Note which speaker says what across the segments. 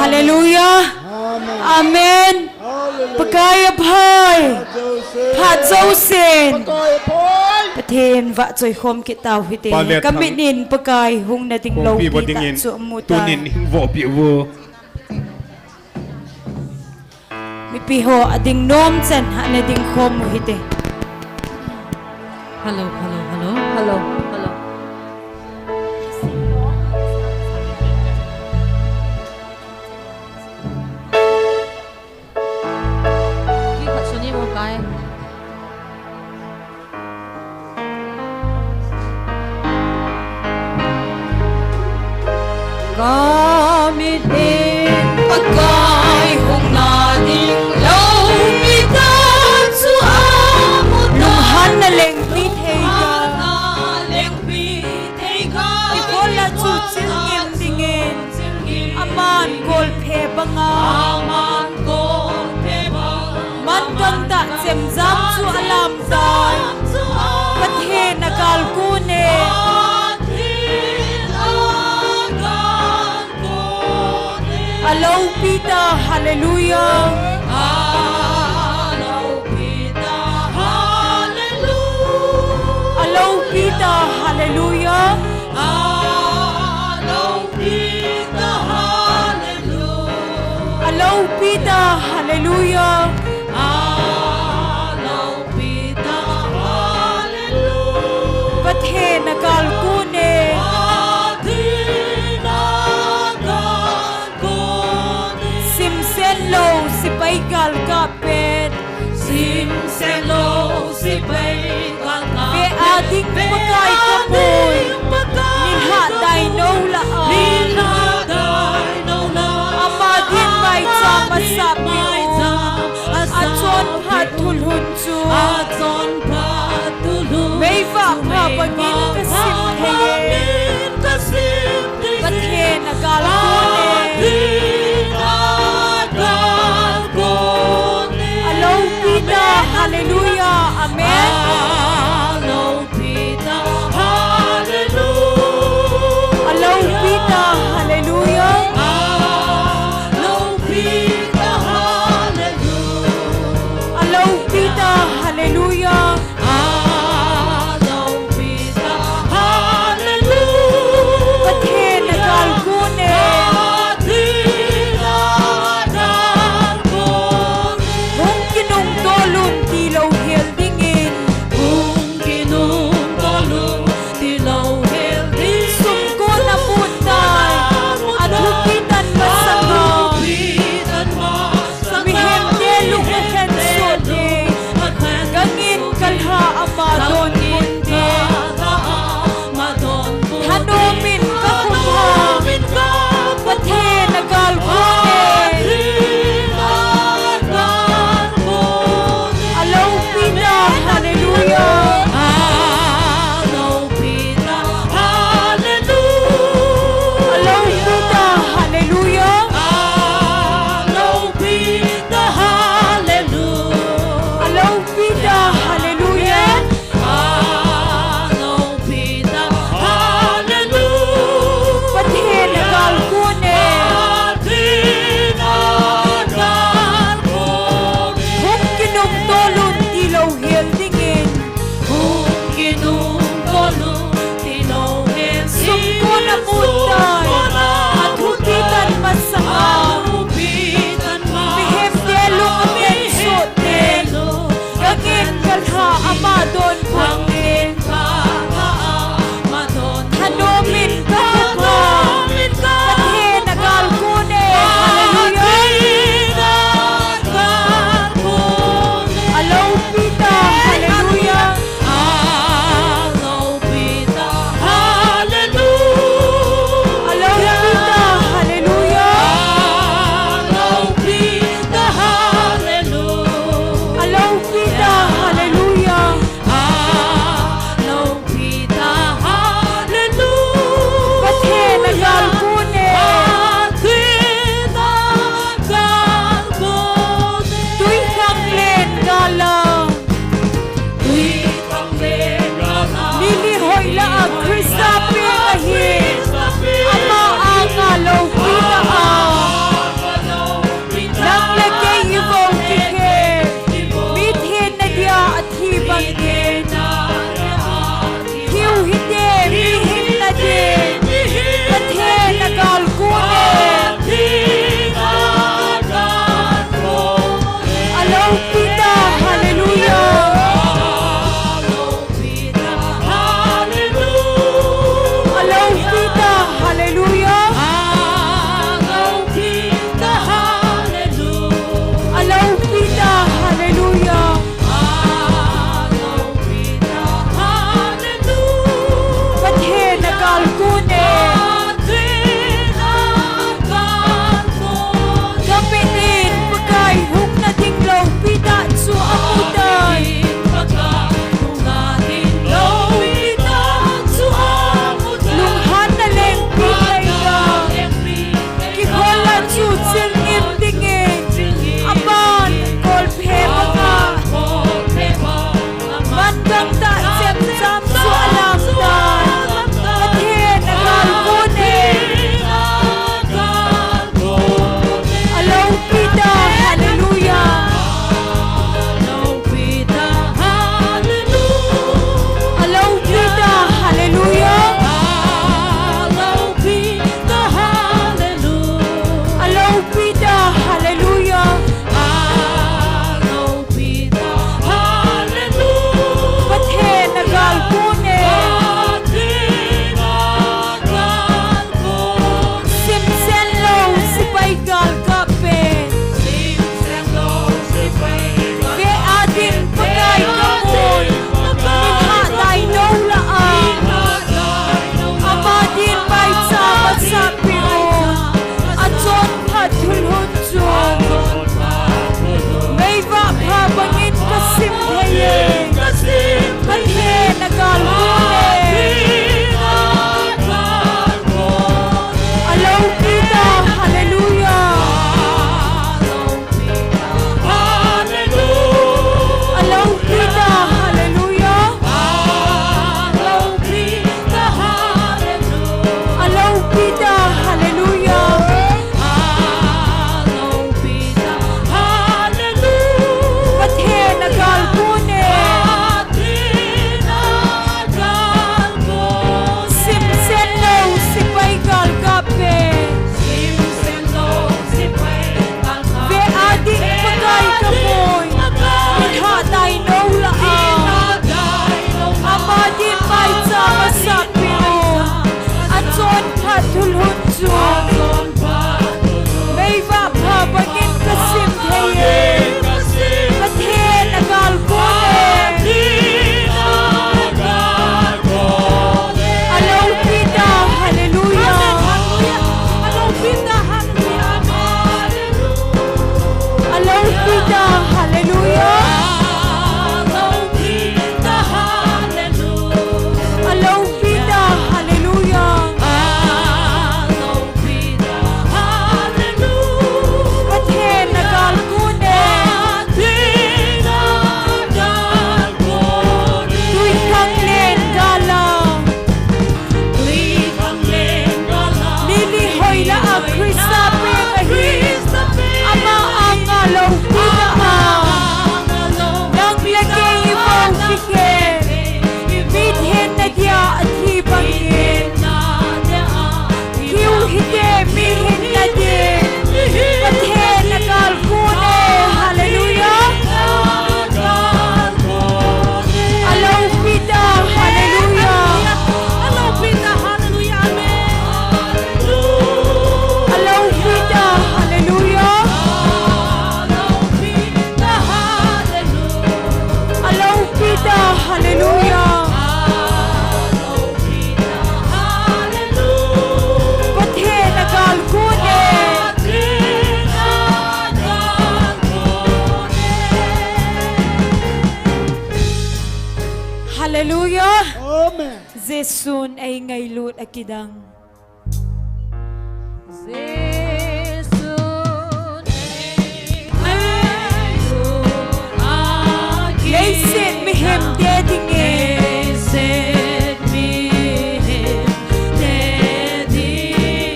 Speaker 1: Hallelujah. Amen. Pagkaya phơi. Phạt dấu xin.ประเทศวะจอยคมกิตาวหิเตกำมินินปกายหุงนาติงโลกีตาสุมุตา
Speaker 2: tunin hing vo pi wo
Speaker 1: มีปีโหอดิงโน้มเซนหะนาดิงคมหิเต
Speaker 3: Hello, hello, hello.
Speaker 1: ฮัลโหลฮัลโหล
Speaker 3: Ki khat suni mo kai. Kamit in pagkay hong nating laumitan su amot
Speaker 1: ลุงฮันนาเลงปีเทกา
Speaker 3: leng pi thei ga
Speaker 1: อีโคละจุดซิงเงียมดิงเงินอามานโกลเพบังอา
Speaker 3: aman ko pe ba
Speaker 1: มันกังตะเซมซัมสุอลามตายประเทศนากาลกูเน Alaw pita, hallelujah. Alaw pita, hallelujah. Alaw pita, hallelujah. Pathe nakal kune. Simsen lo si paikal kapet.
Speaker 3: Simsen lo si paikal kapet.
Speaker 1: Be ading pagkay kapoy. Ninha day no laan. Amadin may masabi o. Atson patulhun su. May papabagin kasim haye. Pathe nakal kune. Alaw pita, hallelujah, amen. Alaw pita, hallelujah. Alaw pita, hallelujah. Singim dingin Aman Kolpe mga Mandang ta Siyam sam su alam dan Pathin nagalkune Alaw pita Hallelujah Alaw pita Hallelujah Alaw pita Hallelujah Pathin nagalkune Simsen low sipay galkape Ve adin pagay kamoy Minha tay no laan Amadin bay sabat sa piyon Atson pathulhun chun May vapha bangin kasim haye Pathin nagalkune Alaw kita Hallelujah Alaw kita Hallelujah Alaw kita Hallelujah Pathin nagalkune Simsen low sipay galkape Ve adin pagay kamoy Minha tay no laan Amadin bay sama sa piyon Atson pathulhun chun May vapha bangin kasim haye Pathin nagalkune Alaw pita Hallelujah Alaw pita Hallelujah Alaw pita Hallelujah Pathin nagalkune Tuy kang len galang Nilihoy na ang Krista Pekahin Ama ang alaw pita Nang lagay ibang fikir Midhin na diya at hibangin Kiuhide mihin na din Pathin nagalkune Hallelujah Alaw pita Hallelujah Alaw pita Hallelujah Alaw pita Hallelujah Pathin nagalkune Hallelujah
Speaker 2: Amen.
Speaker 1: Zesun ay ngaylut akidang Yaisit mihim dedingin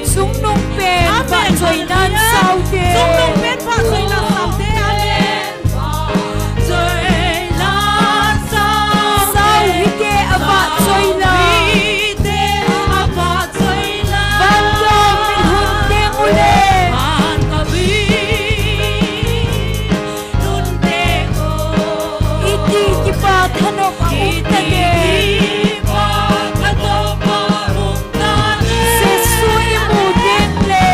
Speaker 1: Sungnong pen Patsoy nan saude Sauhide abatsoy la Bandong minhundeng ulit Iti kipat hanok ang utage Sesuy mo din le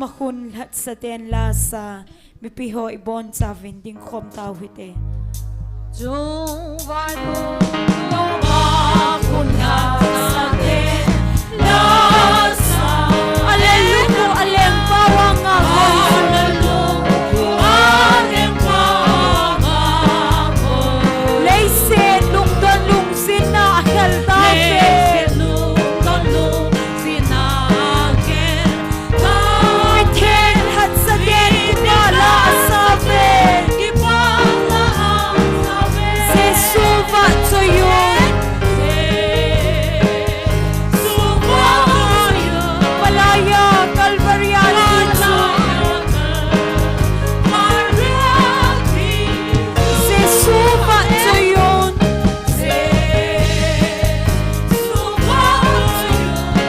Speaker 1: makun lahat sa ten lasa mi piho ibon sa vinding kom tawite
Speaker 3: Jung vai mo makuna sa ten lasa
Speaker 1: Aleluya alem bawang
Speaker 3: Hallelujah alem pangako
Speaker 1: Leise lung don lung sina akal tape Ten hat sa ten kumala asabe Se suva tsoyon Malaya kalvaryali Se suva tsoyon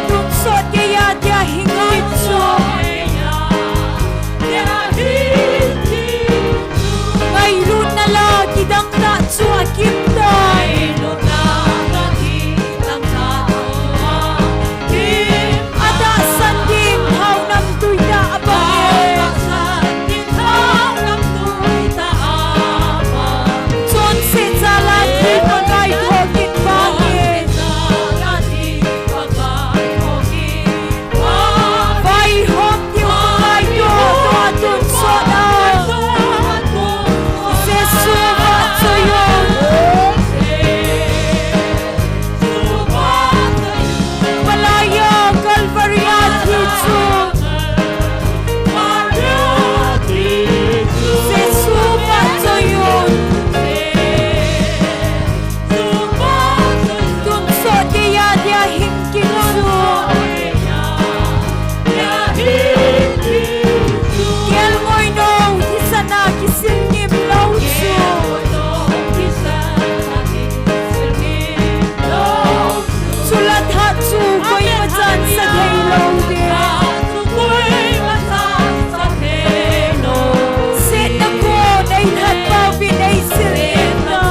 Speaker 1: Tuksot kaya dia hingit so Ngayon na lagi dang tatso akimday Ada sandim hau nam tuyda abangin Son se jalan di pagai dhogin bangin Vai hom tiu pagai do atun soda Se suva tsoyon Malaya kalvaryali tso Se suva tsoyon Tuksot kaya dia hingkit so Kel ngoy no Isana kisingim lau so Sulat hatsu ko'y majan sa daylaw din Sit ako na'y lahat pa pinaysilin na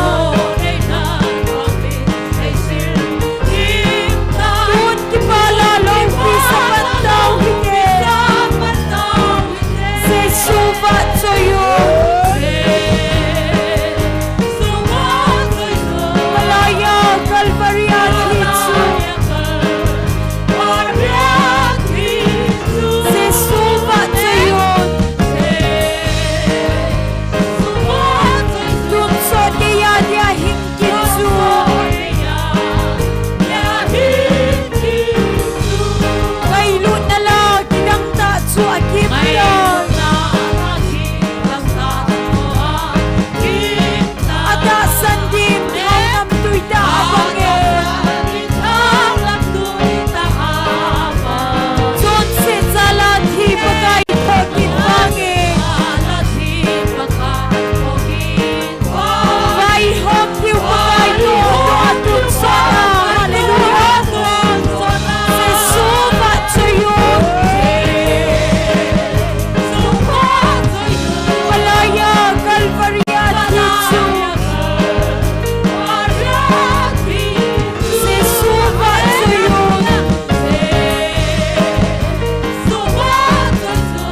Speaker 1: Doon kipalalaw sa pantaw hingin Se suvat sa'yo Malaya kalvaryali tso Se suvat sa'yo Tuksot kaya dia hingkit so Ngayon na lagi dang tatso akimday Ada sandim hau nam tuyda abangin Son se jalan hi pagai dhogin bangin Vai hom tiu pagai do atun soda Hallelujah Se suva tsoyon Malaya kalvaryali tso Se suva tsoyon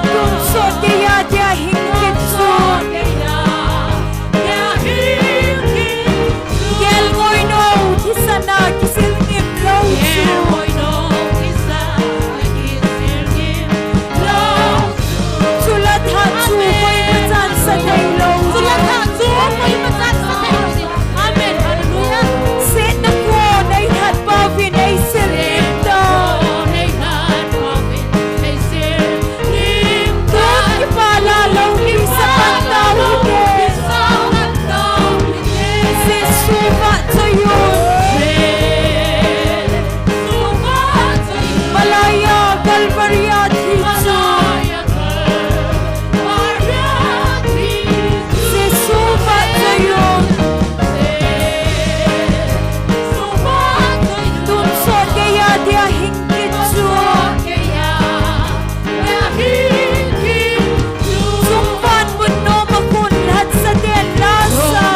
Speaker 1: Tuksot kaya dia hingkit so Kel ngoy no Isana kisingim lau so Sulat hatsu ko'y majan sa daylaw Sit ako na'y lahat pa pinaysilin na Doon kipalalaw sa pantaw hingin Se suva tsoyon Malaya kalvaryali tso Se suva tsoyon Tuksot kaya dia hingkit so Sumpan mo no makun lahat sa ten lasa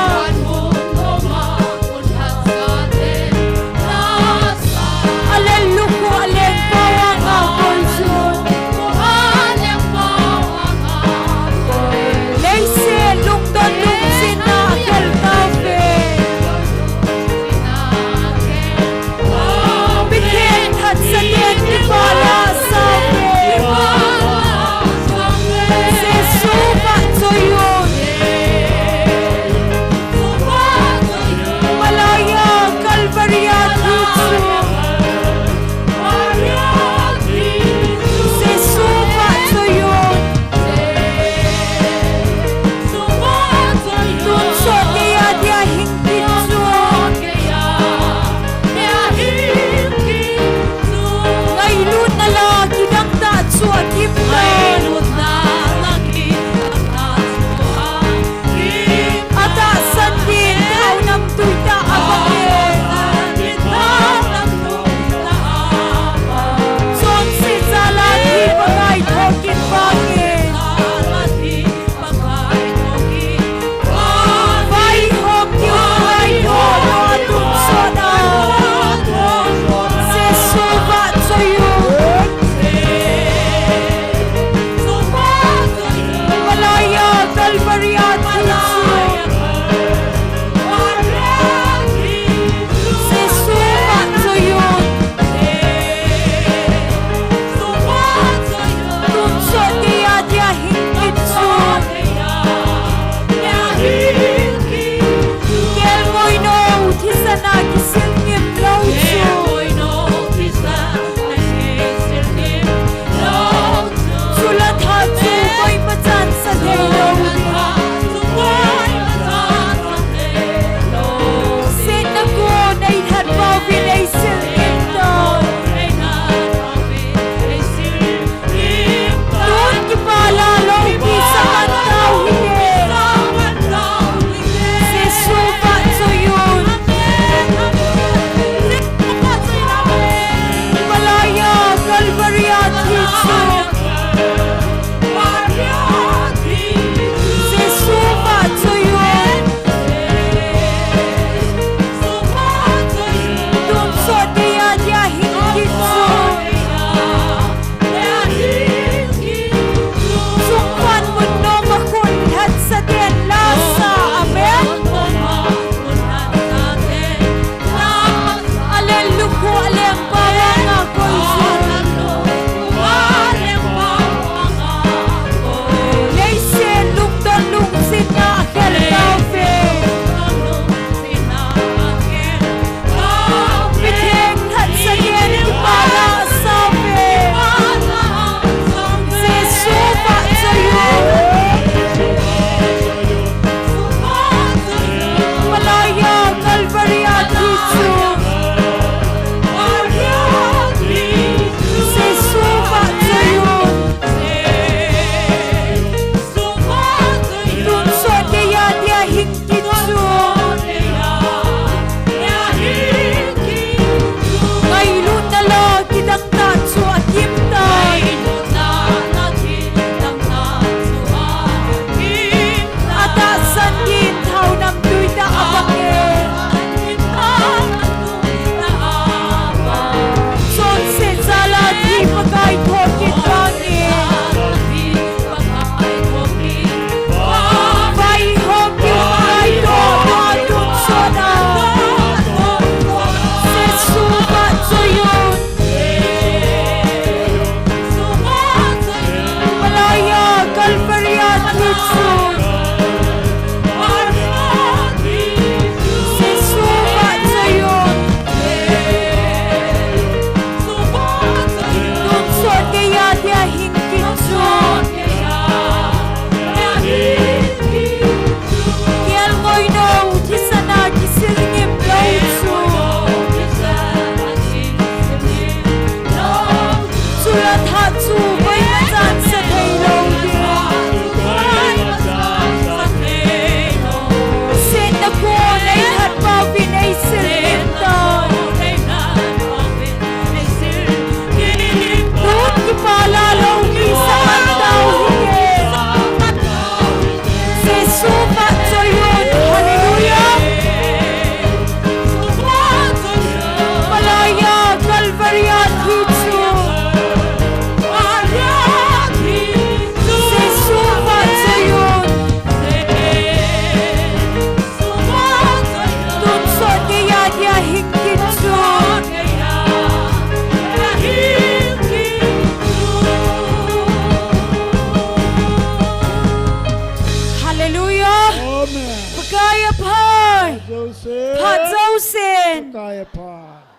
Speaker 2: กายภาพ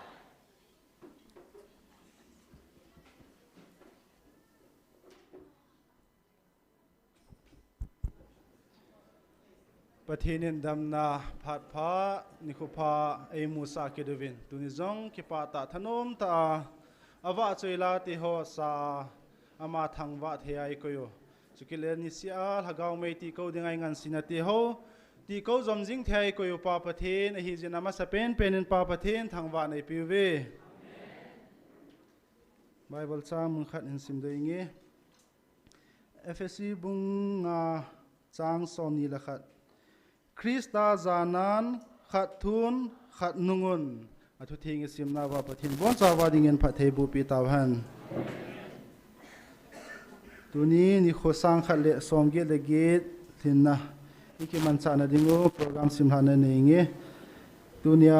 Speaker 4: ประเทศนินดำนาผัดผ้านิคุพาไอมูสาเกดวินตุนิจงคิปาตาธนุมตาอวะจุยลาติโฮสาอามาทังวะเทียไอโกโยสุกิเลนิสิอาลฮกาวเมติโกดิงไองานสินาติโฮติโกจอมจิงเทียไอโกโยปาประเทศฮิจินามาสเปนเป็นปาประเทศทังวะในปิวเวไบเบิลซามุขัดอินสิมโดยงี้ FSC บุงงาจางซอมนีละขัดคริสตาจานันขัดทุนขัดนุงุนอทุทิงสิมนาวาปะทินบอนสาวาดิเงินพระเทบุปีตาวหันตัวนี้นิโคสังขัดเลสอมเกตเลเกตทินนะอีกมันสานาดิงูโปรแกรมสิมหานันเองตัวนี้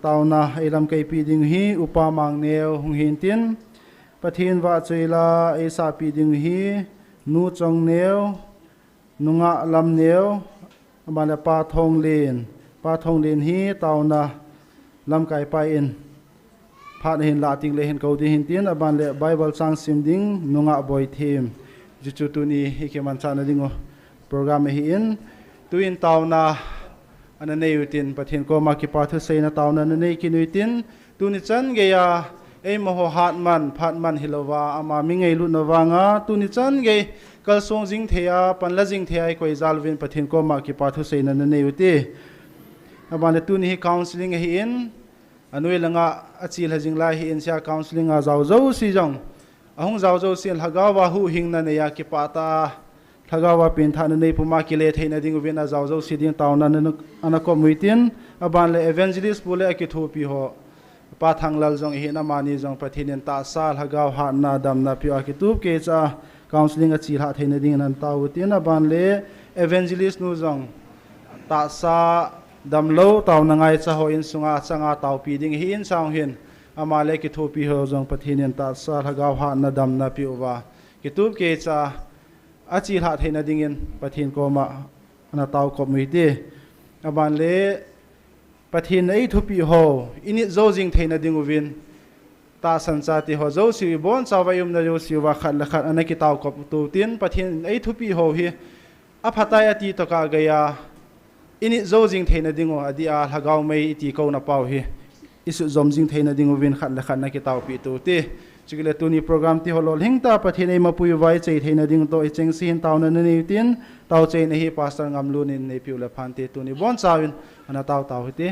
Speaker 4: ตาวนาไอลำไกปีดิงฮีอุปามังเนวหงหินตินปะทินวาจุยลาไอสาปีดิงฮีนูจงเนวนุงะลำเนวมาเลปาทองเลนฮีตาวนาลำไก่ไปอินพาดเห็นลาติงเลเห็นเขาดีเห็นตีนบันเลไบเบิลสังซิมดิงนุงะบอยทีมจุดตัวนี้ฮิเคมันชานาดิงโปรแกรมเห็นตัวอินตาวนาอันนั้นในอุตินประเทศก็มาคิปาทุเซนตาวนาในกินอุตินตัวนี้จันเกียเอ็มโหฮัดมันพัดมันฮิลวาอามามิงไงลุนวางาตัวนี้จันเกกัลซงจิงเทียปันละจิงเทียไอคอยซาลวินประเทศก็มาคิปาทุเซนในอุติอาบันเลตุนี้คาวน์ซิลิงเห็นอันนู้นละงะอาชีพจิงไลเห็นเสียคาวน์ซิลิงอาเจ้าสิจังอาหงเจ้าสิลฮกาวาหูหิงนั่นเนียคิปาตาฮกาวาเป็นท่านในภูมิกิเลสให้นาดิงวินาเจ้าสิดิงตาวนั้นอันก็มุยตินอาบันเลเอเวนเจลิสบุเลกิทูปีโฮปาทังลลจงเห็นอามานีจงประเทศตาซาลฮกาวานาดำนาพิวากิทูเกจ้าคาวน์ซิลิงอาชีพให้นาดิงนันตาวตินอาบันเลเอเวนเจลิสนูจงตาซาดำโลตาวนังไงจะหอยสุงาสังอาตาวปีดิงหินสาวหินอามาเลกิทูปีเฮอจงปะทินินตาสาลกาวหานาดำนาปิววากิทูบเกจาอาจีหาเทนดิงินปะทินโกมานาตาวกบมือดีอาบานเลปะทินไอทูปีเฮออินิโจจิงเทนดิงวินตาสันจาติเฮอโจสิบอนสาวยุมนาโยสิวาขัดละขัดอันนั้นกิตาวกบตูตินปะทินไอทูปีเฮอฮีอภัตยาติตกากายาอินิโจจิงเทนดิงอดีอาลฮกาวไม่ตีเขาหน้าเป้าฮีอิสุจอมจิงเทนดิงวินขัดละขัดนักกิตาวปีตูตีจุกเลตุนีโปรแกรมที่ฮอลล์หิงตาประเทศในมาปุยไว้ใจเทนดิงโตอิเจงซีนตาวนันนี่ตินตาวใจในฮีพาสตร์งามลูนินในพิวเลพันตีตุนีบอนซาวินอันนั้นตาวฮิตี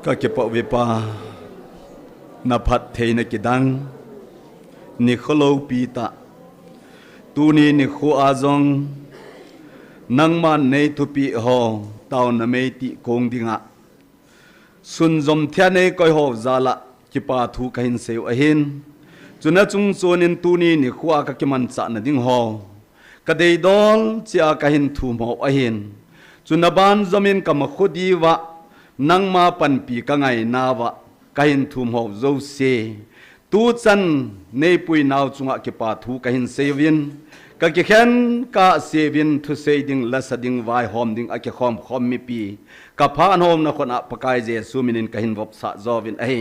Speaker 2: ka ke pa ve pa na phat thei na ki dang ni kholo pi ta tu ni khu a zong nang man nei tu pi ho tau na me ti kong dinga sun zom thia nei koi ho zala ki pa thu ka hin seu a hin chuna chung chonin tu ni khu a ka ki man cha na ding ho ka dei dol chia ka hin thu mo a hin chuna ban zomin ka ma khudi wa nang ma pan pi ka ngai na wa ka hin thu mo zo se tu chan nei pui naw chunga ki pa thu ka hin sevin ka ki khen ka sevin thu sei ding la sa ding vai hom ding a ki khom mi pi ka phan hom na khona pakai je suminin ka hin vop sa zovin ai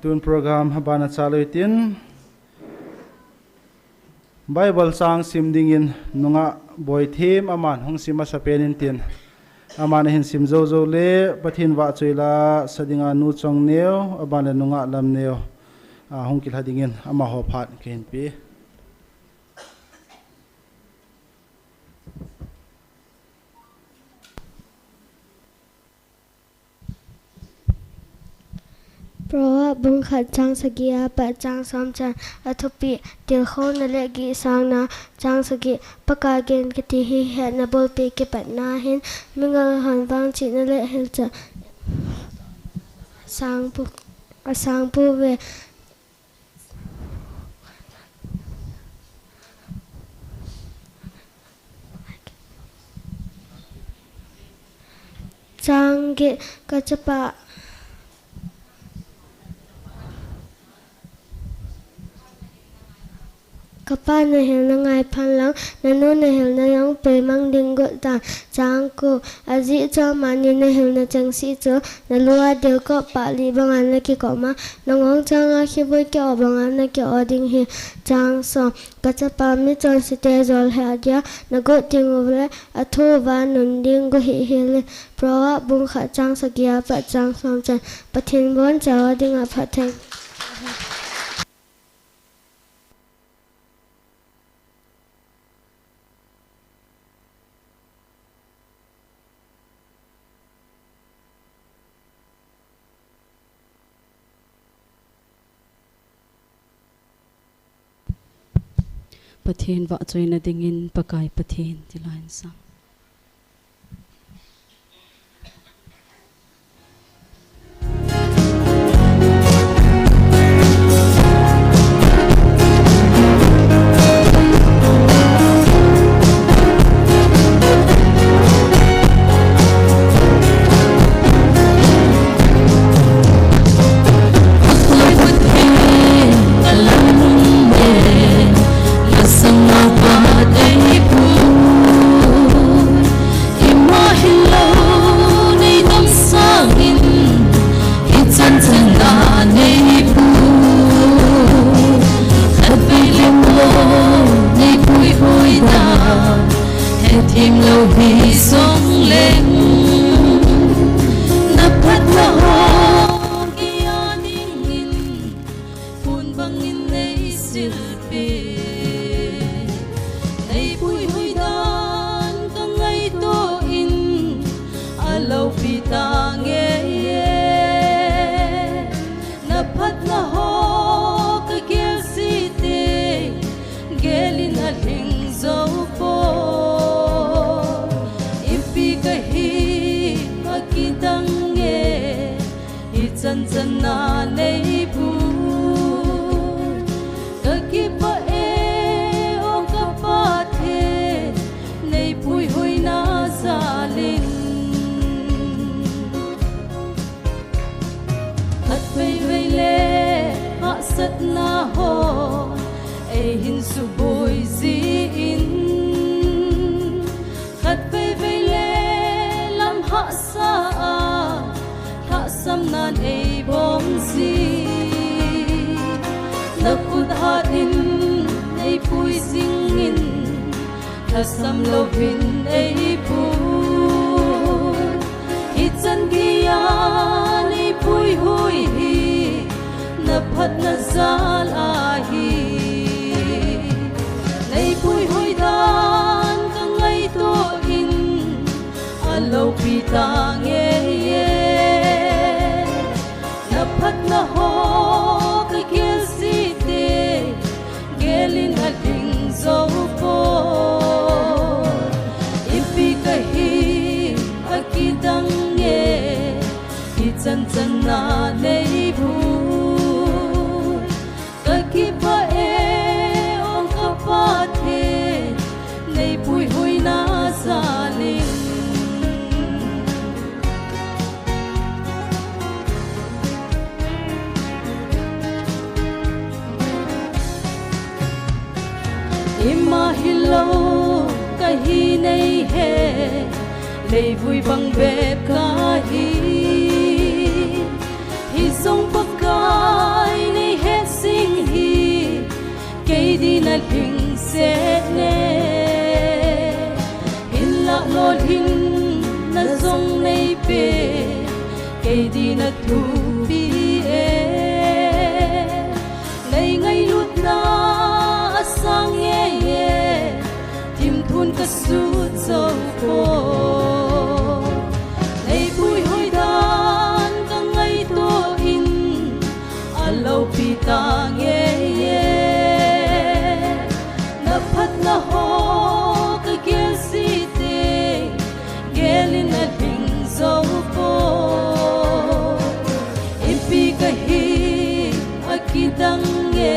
Speaker 4: tun program habana chaluitin Bible sang simdingin nunga boy theme aman hong sima sapenin tin amana hin sim zo zo le pathin wa choila sadinga nu chong neo abana nunga lam neo hong kil hadingin ama ho phat ken pi
Speaker 5: เพราะว่าบุญขัดจางสกีอาปะจางสอมจันอัทุปีเตียวโคนนเลกีสางนาจางสกีปากาเกนกติฮิแหนบอลปีกิปัดนาเห็นมึงหันวางจินเลเฮลจะสางปูเวจางเกกัจจปะKapa na hil na ngai phan lang nanu na hil na yang pe mang ding go ta chang ko aji cha mani na hil na chang si cho na lua deu ko pa li bangan na ki ko ma nangong chang a khi boi ke bangan na ki oding hi chang so ka cha pa mi chon si te zol ha dia na go ting over a thu va nun ding go hi hi le pro wa bung kha chang sa kia pa chang som chan pathin bon cha ding a pha thai
Speaker 3: Pathin wa choi na dingin pakai pathin ti line sang Thêm lâu hi sông lên nắp bắt na ho kia ding in phun bang in nei silpe nei pui hui dan ka ngai to in alo pi ta nge nắp bắt na ho ka kel si te gelin a hing zo po chân chân na nei pu ka ki pa e o ka pa the nei pui hoi na zalin hat vei vei le ha sat na ho e hin su boi zi in hat vei vei le lam ha sa sam nan ei bom si na kut hat in ei pui sing in tha sam lovin ei pu hi chan kia ni pui hui hi na phat na zal a hi nei pui hui da ta nghe na phat na ho ka kia si te gelin a ding zo po ipi ka hi akidang nge hi chan chan na nei bu ka ki pa e ong ka pa the nei pui hui na sa ling ima hilo kahi nei he lei vui bang bep ka hi song pakai nei he sing hi kei di na hing se ne in la lol hin na zong nei pe kei di na thu bi e nei ngai lut na sang ye ye tim thun ka su zo ko nei pui hoi dan ka ngai to in alo pi ta ye ye na phat na ho ka ke si te gelin na ding zo ko ipi ka hi akidang ye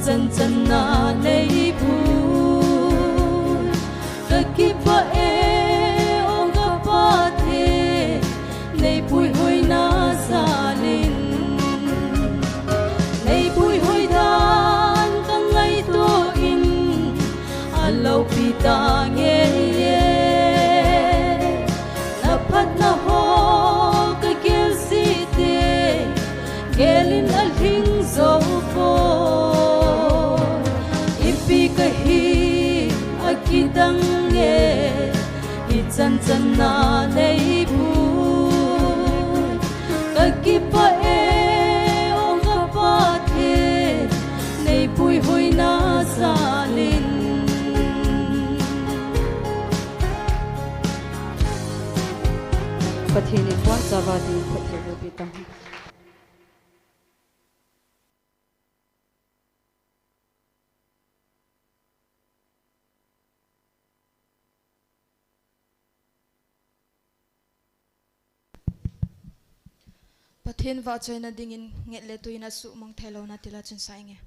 Speaker 3: chan chan na nei bu ka ki pa e ong ka pa the nei pui hoi na sa lin nei pui hoi dan ka ngai to in alo pi ta nge ye na phat na ho ka kel si te gelin al hing zo po kahi akidang nge hi chan chan na nei bu ka ki pa e ong ka pa the nei pui hoi na sa lin
Speaker 1: Pathini pon zawadi pathiru bitang
Speaker 6: Pathin va choina dingin nget le tuina su mong thelo na tila chun sai nge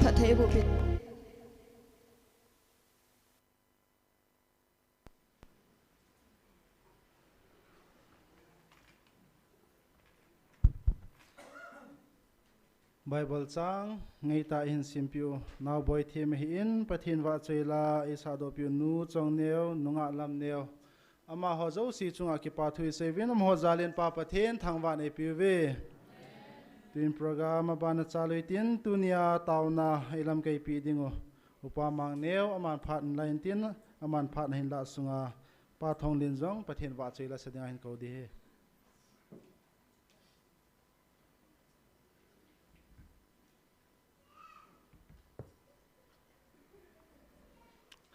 Speaker 6: phat thei bu pit
Speaker 4: Bible chang ngai ta in simpiu now boy them hi in pathin wa chela isa do piu nu chong neo nunga lam neo ama ho zo si chunga ki pa thui sevin am ho zalen pa pathin thangwa ne piu ve tin program ban chalui tin tunia tauna ilam kai pi dingo upa mang neo aman phat line tin aman phat hin la sunga pa thong lin jong pathin wa chela sedang hin ko di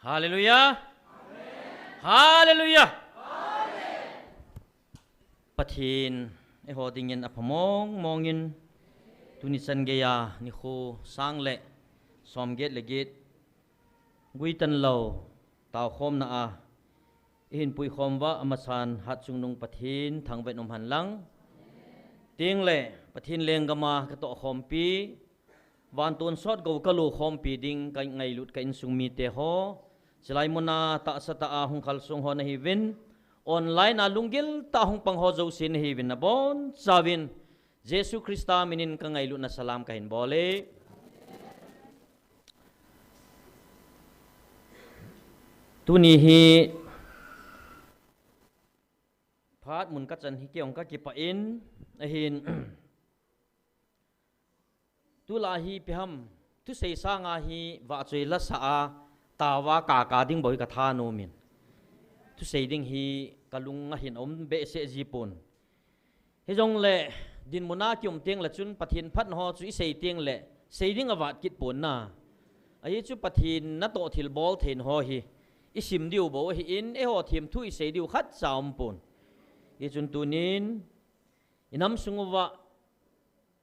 Speaker 7: Hallelujah. Hallelujah. Pathin e hodingin apamong mongin tunisan gaya ni khu sangle somget legit guitan lo taw khom na a in pui khom wa amasan hat chung pathin thangvet nom han lang ting le pathin lenggama ka to khom pi wan ton sot go ka lu khom pi ding kai ngai lut ka in sung mi te ho Silai muna ta sa ta ahong kalsong ho na hivin online alunggil ta hong pang ho zo sin hivin na bon savin Jesu Krista minin ka ngailu na salam kahin bole tunihi phat mun ka chan hi kyong ka ki pa in ahin tu la hi piham tu sei sa nga hi wa choi la sa a tawa ka ding boy ka tha no min tu sei ding hi kalung nga hin om be se jipon he jong le din muna kyum teng la chun pathin phat ho chu sei teng le sei ding awat kit pon na ai chu pathin na to thil bol thein ho hi isim diu bo hi in e ho thim thu i sei diu khat chaum pon ye chun tunin inam sunguwa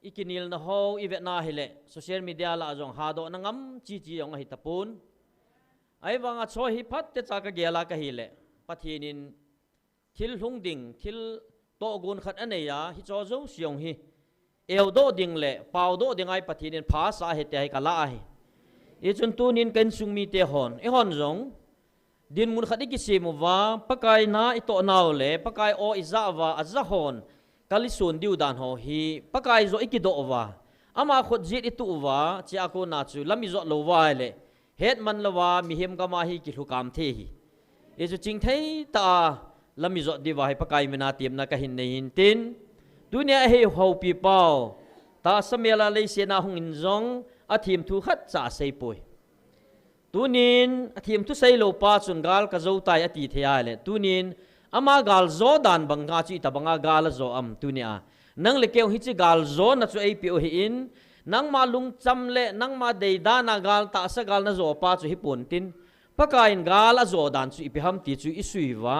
Speaker 7: ikinil na ho i vet na hele social media la jong ha do na ngam chi chi yong hi tapun ai wanga cho hi phat te cha ka gela ka hi le pathinin thil hung ding thil to gun khat aneya hi cho zo siong hi el do ding le pau do ding ai pathinin pha sa he te ai ka la hi e chun tunin kan sung mi te hon e hon zong din mun khat ki simu wa pakai na i to naw le pakai o iza wa azza hon kalisun diu dan ho hi pakai zo ikido wa ama khot jit itu wa chi ako na chu lami zo lo wa le het man lawa mi him kama hi ki hlukam the hi e chu ching thei ta lami zo di wa hi pakai mena tim na ka hin nei hin tin dunia he ho pi pau ta samela le se na hung in zong athim thu khat cha sei poi tunin athim thu sei lo pa chun gal ka zo tai ati thea le tunin ama gal zo dan banga chi ta banga gal zo am tunia nang le keu hi chi gal zo na chu ei pi o hi in nang ma lung cham le nang ma dei dana gal ta sa gal na zo pa chu hi pon tin pakain gal a zo dan chu ipi ham ti chu isui wa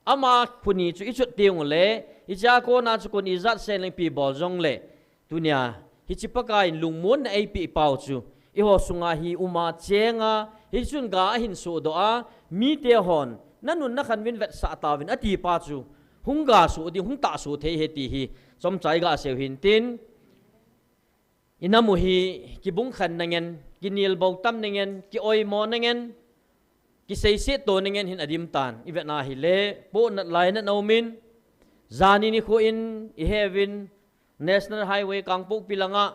Speaker 7: ama phuni chu ichut tiung le icha ko na chu kon izat sen leng pi bol jong le tunia hi chi pakain lung mon na ei pi pau chu i ho sunga hi uma chenga hi chun ga hin so do a mi te hon nanun na khan win vet sa ta win ati pa chu hunga su di hung ta su the he ti hi som chai ga se hin tin inamu hi ki bung khan nangen ki nil bau tam nangen ki oi mo nangen ki sei se to nangen hin adim tan i vet na hi le po na lai na no min zani ni kho in I heaven national highway kangpuk pilanga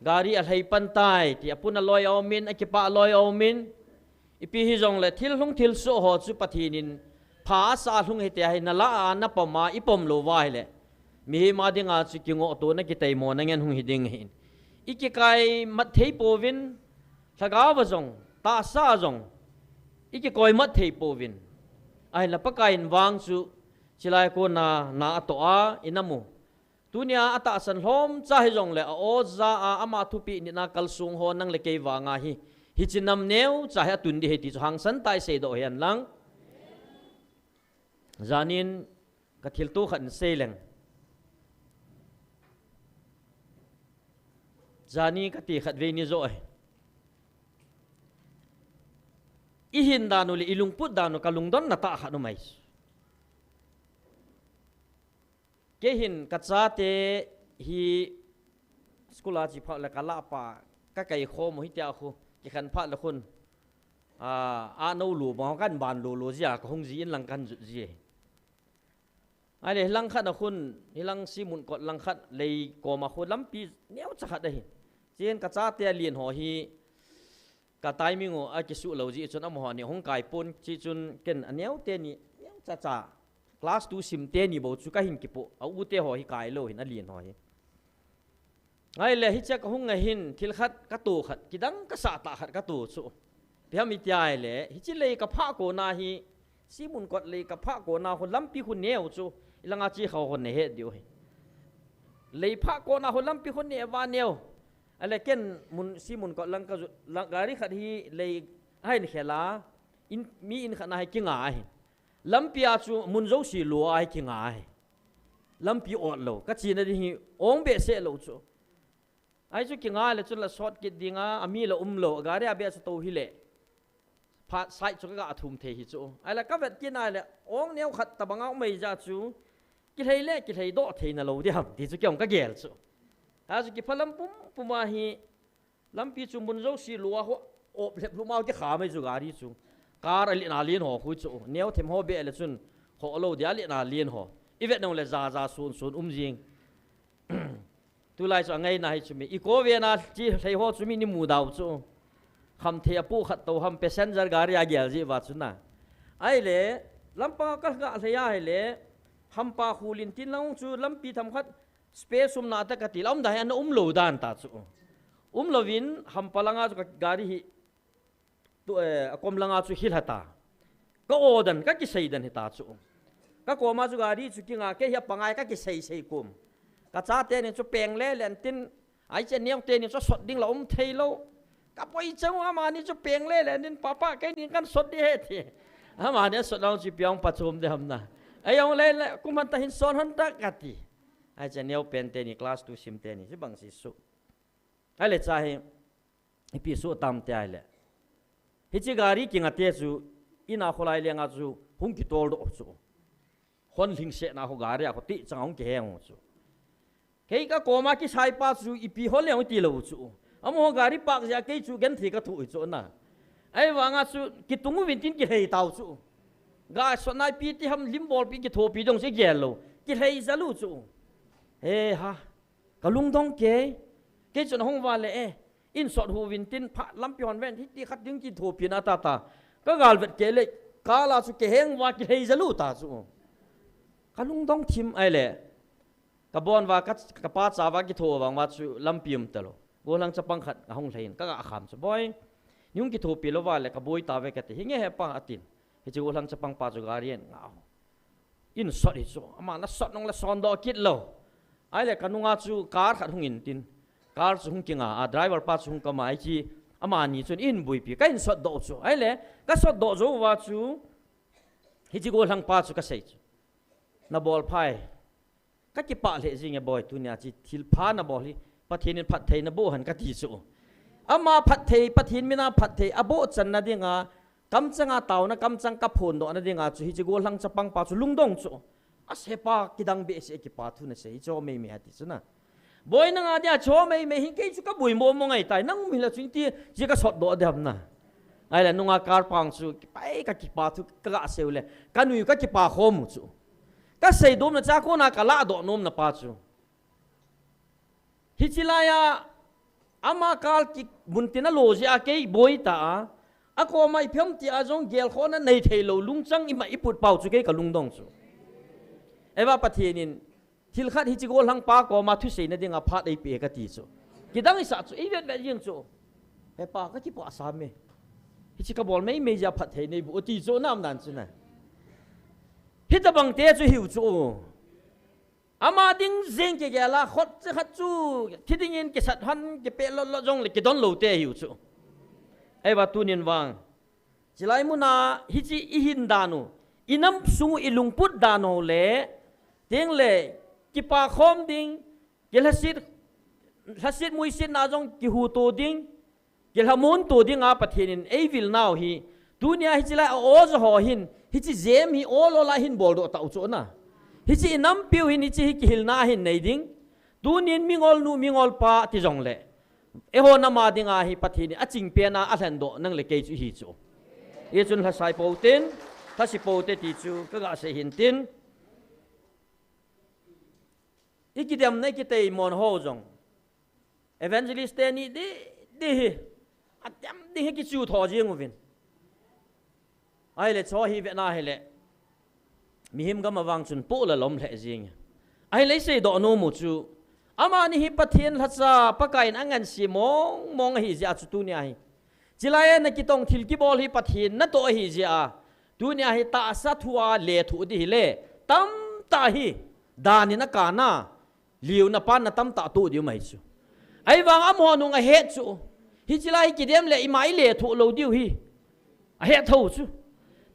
Speaker 7: gari al hai pantai ti apuna loy aw min akipa loy aw min ipi hi jong le thil hung thil so ho chu pathinin pha sa hung he te hai na la na pama ipom lo wai le mi ma dinga chu kingo to na ki tai mo na ngen hung hi ding hin iki kai mat thei povin thaga wa jong ta sa jong iki koi mat thei povin ai la pakain wang chu chilai ko na to a inamu tunia ata san hom cha hi jong le o za a ama thupi ni na kalsung ho nang le kei wanga hi hi chinam neu cha ha tun di he ti hang san tai se do hian lang zanin ka thil tu khan seleng zani ka ti khat ve ni zo ai I hin danu le ilung put danu kalung don na ta kha no mai ke hin ka cha te hi skula chi pha la kala pa các cái kho một hitia khu cái khăn phát là khôn nấu lù bao gan bàn lù gì à không gì in lăng căn gì ai để lăng khát là khôn lăng si mun cọt lăng khát lấy có mà khôn lắm pi néo chắc khát đây trên cả cha tia liền họ hi cả tai mi ngô cái số lâu gì chun âm họ này không cài pon chỉ chun ken néo tia ni néo cha class 2 sim tia ni bao chú cái hình kipo u tia họ hi cài lâu hin liền họ hi ai le hi chắc không ngay hin thil khát cái tu khát cái đắng cái sa ta khát cái tu số bây giờ mình tiai le hi chỉ lấy cái phá cổ na hi si mun cọt lấy cái phá cổ na khôn lắm pi khôn néo chú lăng a chi khâu khôn này hết điều lấy phá cổ na khôn lắm pi khôn néo va néo ale ken mun si mun cọt lăng gari khát hi lấy hai ni khela in khát na hai kinh ngài lắm pi a chú mun dấu xì lúa hai kinh ngài lắm pi ọt lâu cái chi này hi ong bẹ sẽ lâu chú ai chú kinh ngài là chú là sót cái đi ngà ami là lâu gari abẹ chú tàu hi lệ phát sai cho cái thùng thế hi chú ai là các vật kia này là ong neo khát tập ngao mày ra chú cái thầy lệ cái thầy đọ thầy là lâu đi hầm thì chú kêu cái ghẻ chú ai chú cái phát lắm pum mà hi lắm pi chú mun dấu xì lúa ho ốp lẹp lúa mau cái khá mấy chú gari chú car ali na liên ho khui chú neo thêm ho bẹ là chú họ lâu đi ali na liên ho ít nông là già sun riêng tu lại cho ngay này chú mi ico về na chỉ thầy ho chú mi ni mù đầu chú ham thea pu khat to ham passenger gari a gel ji wa chuna ai le lampa ka ga thea ai le ham pa khulin tin long chu lampi tham khat space sum na ta ka ti lam da an lo dan ta chu lovin ham palanga chu gari hi tu akom langa chu hil hata ka odan ka ki seidan hita chu ka ko ma chu gari chu kinga ke hi pangai ka ki sei kum ka cha te ni chu peng le len tin ai che niang te ni chu sot ding la thei lo các bố cháu mà ní cho bèn lên nên papa cái ní căn sốt đi hết thì mà ní sốt đâu chỉ bèn bắt chôm đi hầm na ai ông lên cũng mình ta hình son hơn tất cả thì ai cho neo pen tên ní class 2 sim tên ní chứ bằng gì số ai lại trái pi số tam te ai lại hết chỉ gari kinh ngạc te chú ina kholai le ngà chú hung ki tol do chú hon linh sẽ na ho gari à có tí chẳng hung cái hang chú cái cô mà cái sai pa chú ipi hol le hung ti lo chú amo gari pak ja ke chu gen thi ka thu chu na ai wanga chu ki tungu win tin ki hei tau chu ga so nai pi ti ham lim bol pi ki tho pi dong se gel lo ki hei za lu chu he ha ka lung dong ke chu hong wa le in sot hu win tin pha lam pi hon ven ti khat ding ki tho pi na ta ka gal vet ke le ka la chu ke heng wa ki hei za lu ta chu ka lung dong thim ai le ka bon wa ka pa cha wa ki tho wang wa chu lam pium ta lo vô lăng chấp băng khát hong lên các gã khám cho boy nhung cái thô pi lo vào lại các boy ta về cái thì nghe hẹp băng atin thì chỉ vô lăng chấp băng pa cho gà riêng ngao in sọt đi cho mà nó sọt nong là son đo kít lâu ai lại cái nung chu car khát hong in tin car chu hong kinh driver pa chu hong cầm ai chi mà ni chu in bui pi cái in sọt đo chu ai lại cái sọt đo chu vào chu thì chỉ vô lăng pa chu cái say na ball phai cái pa lệ gì nghe boy tu nya chi thil pha na ballปัทธินปัทเทนโบหันกติสูอามาปัทเทปัทธินมินาปัทเทอโบจันนาดีงากำจังอาเต่านะกำจังกับผลดอกนาดีงาจุฮิจิโกลังจะปังปาจุลุงดงจูอาเสปากิดังเบสเอกิปาทุนเสยโจไม่มีหัดสุนะบอยนังอาเดียโจไม่หิงเกจุกับบุยโมมงไงตายนังมีละจุนที่จิกสดดอกเดียมนะไอ้ละนุงอาการปังจูไปกับกิปาทุกกะเซลเลยกันอยู่กับกิปาโคมจูก็เสยดมนะจ้าโคนักละดอกนมนะปาจูฮิจิลายาอามาคัลกิบุนตินาโลเจอาเกย์บอยตาอาโคมาอิพิมติอาจงเกลคนนั้นในเทโลลุงจังอิมาอิปุดเป่าจุเกกับลุงดงจูเอว่าประเทศนี้ทิลขัดฮิจิโกลังปาโคมาทุเสนดิ่งอาพัดไอเปียกติจูกิดังอิสัจูอีเวทแบบยังจูเอปาก็ที่ปอาสามเมฮิจิกบอลไม่เมจะพัดเทในบุตรีจูน้ำนั่นจูนะฮิตบังเตจูหิวจูอามาดิ้งเซงเกล้าขดจะขัดจูที่ดิ้งยินเกสัตหันเกเปลลจงเลยเกดอนโลเตหิวจูไอ้ว่าตุนินวังจิไลมุนาฮิจิอิหินดานุอินัมสุงอิลุงพุดดานุเล่เตียงเล่กิปาคอมดิ้งเกลฮัสิดมุยสิดนาจงกิหูโตดิ้งเกลฮามุนโตดิ้งอาประเทศนินไอวิลนาวฮีตุนียฮิจิไลโอซหอหินฮิจิเจมฮีโอโลลาหินบอลโดตาอุจนะฮิจิน้ำปิวหินฮิจิฮิกิลนาหินในดิ้งดูนินมิงอลนูมิงอลปาที่จงเล่ eho na ma dinga hi pathin a ching pe na a hlan do nang le ke chu hi chu ye chun la sai po tin ta si po te ti chu ka ga se hin tin ikidam na kitay mon ho jong evangelist ni de hi atam de hi ki chu tho jing ovin ai le cho hi ve na hi le mi him ga ma wang chun po la lom le jing ai le se do no mu chu ama ni hi pathian hacha pakain angan si mong hi ja chu tu nia hi chilaya na ki tong thil ki bol hi pathian na to hi ja tu nia hi ta sa thua le thu di le tam ta hi dani na kana liu na pan na tam ta tu di mai chu ai wang am ho nu nga he chu hi chilai ki dem le i mai le thu lo diu hi a he tho chu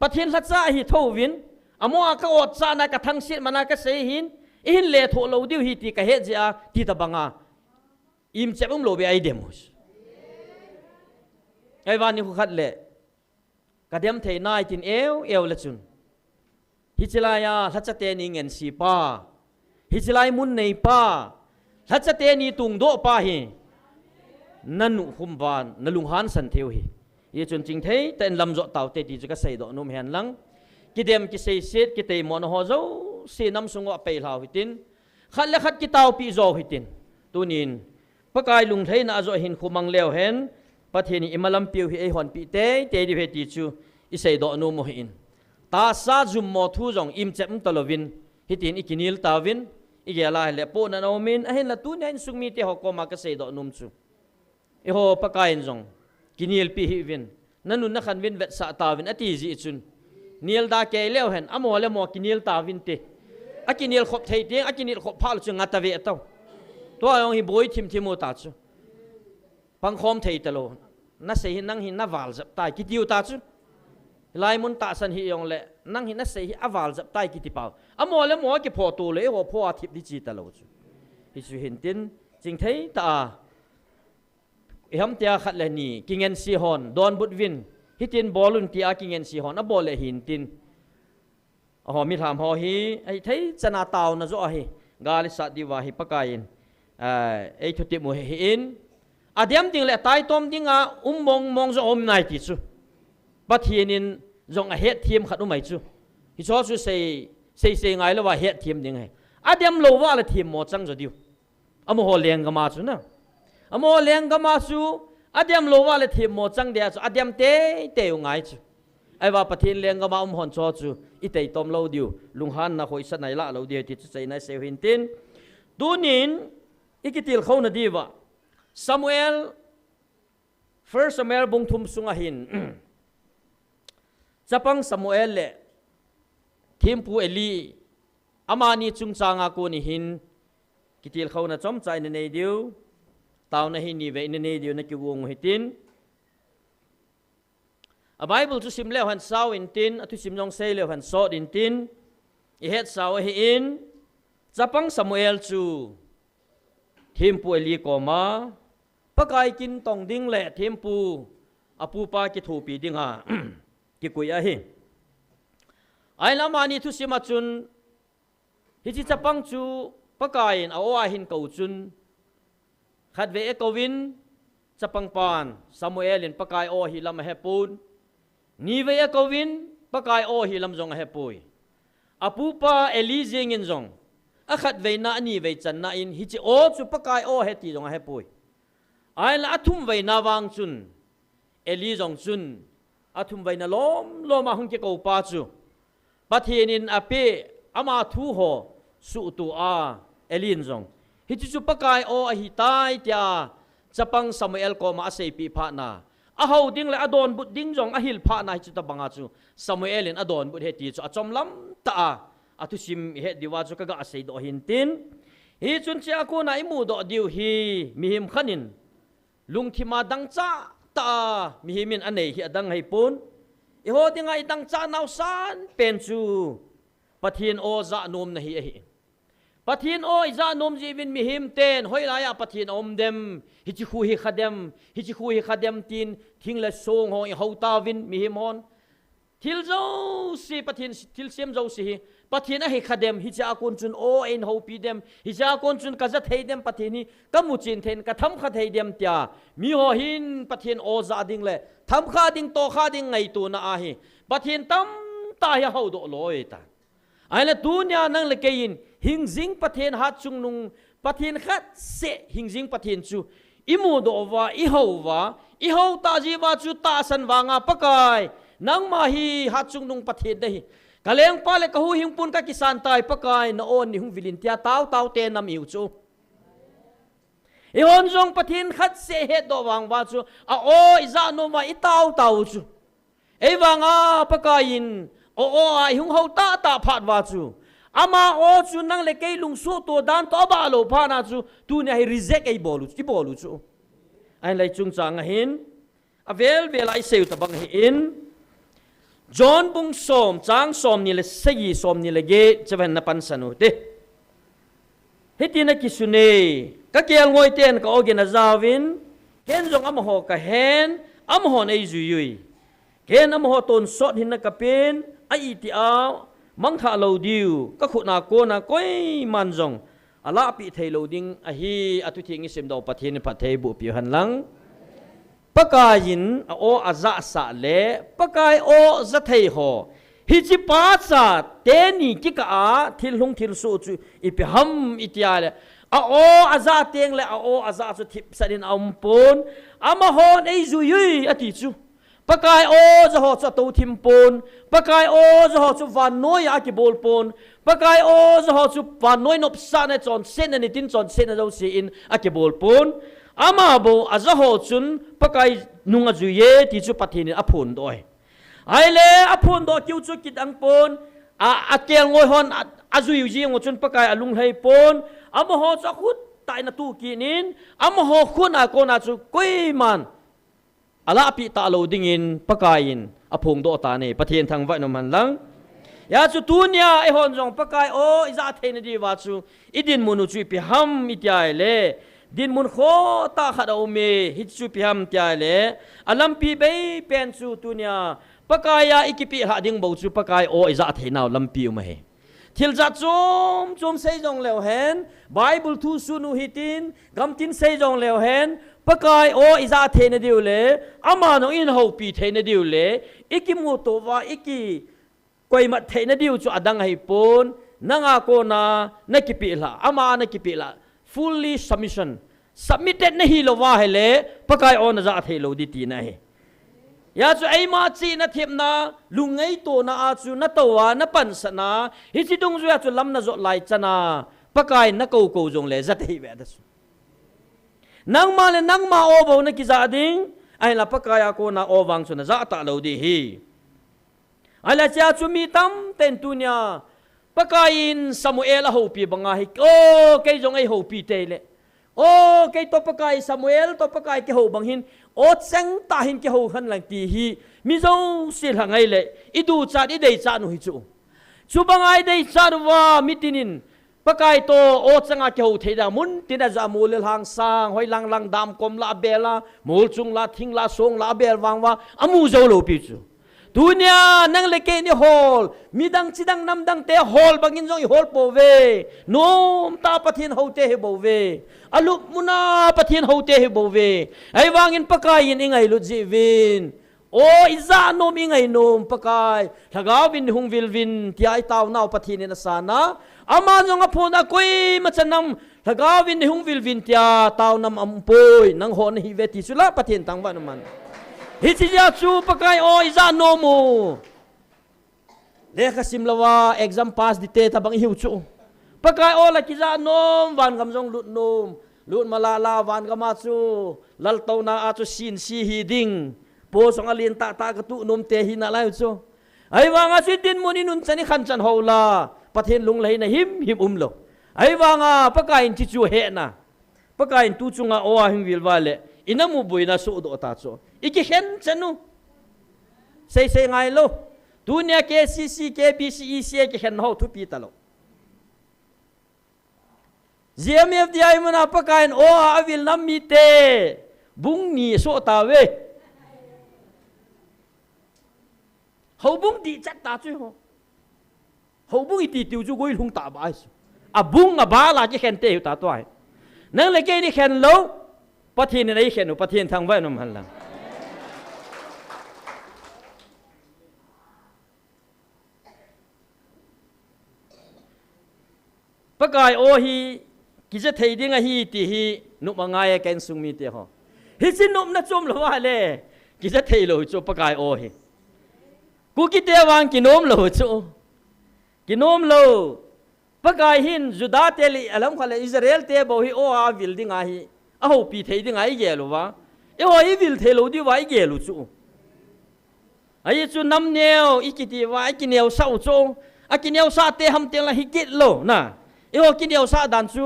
Speaker 7: pathian hacha hi tho win amo ka ot cha na ka thang sit mana ka se hin in le tho lo diu hi ti ka he ja ti ta banga im chepum lo be ai demos ai van ni khu khat le ka dem thei nai tin eo la chun hi chilaya hacha te ni ngen si pa hi chilai mun nei pa hacha te ni tung do pa hi nanu hum van nalung han san theo hi ye chun ching thei ten lam zo taw te ti ka sei do num hen lang ki dem ki sei set ki te mon ho zo si nam sungo pe lau hitin khat le khat ki taw pi zo hitin tunin pakai lung thei na zo hin khumang leo hen patheni imalam piu hi e hon pi te di he ti chu i sei do nu mo hin ta sa zum mo thu jong im chem tolovin hitin ikinil tawin igela le po na no min a hen la tu nen sung mi te ho ko ma ka sei do num chu e ho pakai jong kinil pi hi vin nanun na khan vin vet sa tawin ati ji chun niel da ke leo hen amo le mo kinil tawin te akinil khop thei ting akinil khop phal chu ngata ve taw to ayong hi boy thim thimo ta chu pang khom thei talo na sei hin nang hin na wal zap tai ki tiu ta chu lai mun ta san hi yong le nang hin na sei hi awal zap tai ki ti pau amo le mo ki pho tu le ho pho athip di chi talo chu hi chu hin tin jing thei ta eham tia khat le ni kingen si hon don but win hitin bolun tia kingen si hon a bol le hin tin ho mi tham ho hi ai thấy chana taw na zo hi gali sa diwa hi pakain ai thuti mo hi in adiam ding le tai tom dinga mong zo om nai ti chu pathienin zong a het thiam khat umai chu hi cho chu sei ngai lo wa het thiam ding hai adiam lo wa la thiam mo chang zo diu amo ho leng ga ma chu na amo leng ga ma chu adiam lo wa la thiam mo chang dia chu adiam te ngai chu ai wa pathin leng ga ma hon cho chu i tei tom lo diu lung han na khoi sa nai la lo dia ti chu sei na se hin tin tunin ikitil khona diwa Samuel 1 Samuel bung thum sunga hin chapang Samuel le thimpu Eli amani chung changa ko ni hin kitil khona chom chai na nei diu taw na hin ni ve na nei diu na ki wong hitin a Bible chu sim le han saw in tin atu sim jong sei le han so in tin I het saw hi in chapang Samuel chu thimpu Eli ko ma pakai kin tong ding le thimpu apu pa ki thu pi ding ha ki kuya hi ai lamani thu sima chun hi chi chapang chu pakai in awa hin ko chun khat ve e kowin chapang pan Samuel in pakai o hi lam he pun ni ve e kowin pakai o hi lam jong he pui apu pa Eli jing in jong a khat ve na ni ve chan na in hi chi o chu pakai o he ti jong he pui ai la athum ve na wang chun Eli jong chun athum ve na lom ma hung ke ko pa chu pathienin ape ama thu ho su tu a Elin jong hi chu pakai o a hi tai tia chapang Samuel ko ma sei pi pha na a ho ding le adon but ding jong a hil pha na hi chu ta banga chu Samuel in adon but he ti chu achom lam ta atu sim he diwa chu ka ga sei do hin tin hi chun chi aku na imu do diu hi mi him khanin lungthima dang cha ta mi himin anei hi adang hai pun I ho dinga I dang cha naw san pen chu pathin o za nom na hi hi pathin o za nom ji win mi him ten hoi la ya pathin om dem hi chi khu hi khadem tin thing la song ho I ho ta win mi him hon thil zo si pathin thil sem zo si pathin a hi khadem hi cha kon chun o ein ho pi dem hi cha kon chun ka za thei dem pathin hi kamu chin then ka tham kha thei dem tia mi ho hin pathin o za ding le tham kha ding to kha ding ngai tu na a hi pathin tam ta ya ho do loi ta ai la dunya nang le kein hing jing pathin hat chung nung pathin khat se hing jing pathin chu imu do wa i ho ta ji wa chu ta san wa nga pakai nang ma hi hat chung nung pathin dei kaleng pa le kahu hing pun ka kisan tai pakai na on ni hung vilin tia tau te nam iu chu i hon jong pathin khat se he do wang wa chu a o iza no ma i tau chu ei wanga pakain o ai hung ho ta phat wa chu ama o chu nang le kei lung su to dan to ba lo pha na chu tu ne hi reject ei bolu chu ai lai chung chang a hin avel ai seu ta bang hi in John bung som chang som ni le sei som ni le ge chavan na pan sanu te hetina kisune ka kel ngoi ten ka ogen a zawin ken jong am ho ka hen am ho nei zuyui ken am ho ton sot hin na kapin a iti a mang tha lo diu ka khu na ko na koi man jong ala pi thei lo ding a hi atu thingi sem do pathin pha thei bu pi han lang pakayin o aza sa le pakai o za thei ho hi chi pa cha te ni ki ka a thil hung thil su chu ipi ham itia le a o aza teng le a o aza chu thip sadin ampon ama hon ei zu yui ati chu pakai o za ho cha to thim pon pakai o za ho chu van noi a ki bol pon pakai o za ho chu van noi nop sa na chon sen ani tin chon sen na zo si in a ki bol pon ama bo azaho chun pakai nunga juye ti chu pathin aphun doi ai le aphun do kiu chu kit ang pon a kel ngoi hon azui ji ngo chun pakai alung hei pon ama ho cha khut tai na tu kinin ama ho khun a ko na chu koi man ala api ta lo ding in pakain aphung do ta ne pathin thang vai no man lang ya chu tunia e hon jong pakai o iza thein di wa chu idin munu chu pi ham ityai le din mun kho ta khada ume hit chu piam tia le alam pi be pen chu tunia pakaya ikipi ha ding bo chu pakai o iza theinaw lampi uma he thil za chum sei jong lew hen bible thu sunu hitin gamtin sei jong lew hen pakai o iza theina diu le ama no in ho pi theina diu le ikimu to wa iki koi mat theina diu chu adang hai pon nanga ko na nakipi la ama nakipi la fully submitted na hi lo wa hele pakai on za thei lo di ti na he ya chu ai ma chi na thep na lungai to na a chu na to wa na pan sa na hi chi dung zu ya chu lam na zo lai chana pakai na ko jong le za thei ve da su nang ma o bo na ki za ding ai la pakai ko na o wang chu na za ta lo di hi ai la cha chu mi tam ten tu nya pakain Samuel ho pi banga hi o kai jong ai ho pi te le o kai to pakai Samuel to pakai ke ho bang hin o chang ta hin ke ho han lang ti hi mi zo sil hangai le idu cha di dei cha nu hi chu bangai dei cha wa mitinin pakai to o changa ke ho thei da mun tin za mul hang sang hoi lang dam kom la bela mul chung la thing la song la bel wang wa amu zo lo pi chu dunia nang leke ni hol midang chidang namdang te hol bangin jong hol po ve nom ta pathin hote he bo ve alu muna pathin hote he bo ve ai wangin pakai in ingai lu jivin o iza nom ingai nom pakai thagawin hung vilvin ti ai taw naw pathin in asana ama jong apon a koi machanam thagawin hung vilvin tia taw nam ampoi nang hon hi ve ti sula pathin tangwa naman hitia chu pakai o iza nomu lekha simlawa exam pass dite tabang hiu chu pakai o la kiza nom van gam jong lut malala van gama chu lal to na a chu sin si hi ding po song alin ta ka tu nom te hi na lai chu ai wanga sidin moni nun chani khan chan hola pathen lung lai na him umlo ai wanga pakai in chi chu he na pakai in tu chunga o a hing wil wale inamu buina su do ta chu iki hen chanu sei ngai lo dunia ke cc ke bce ke hen ho thu pi talo gmfdi mana pakain o avil nammi te bung ni so ta we ho bung di chat ta chu ho hậu bung iti tiêu chu goi hung ta ba a bung a ba la chi khen te ta toai nang le ke ni khen lo pathin nei khen pathin thang vai nom han lang pakai o hi ki je thei ding a hi ti hi nu ma ngai ken sung mi te ho hi sin nom na chom lo wa le ki je thei lo chu pakai o hi ku ki te wang ki nom lo chu ki nom lo pakai hin juda te li alam khale Israel te bo hi o a vil ding a hi a ho pi thei ding ai ge lo wa e ho i vil thei lo di wa i ge lo chu ai chu nam neo i ki ti wa i ki neo sau chu a ki neo sa te ham te la hi kit lo na e ho ki neo sa dan chu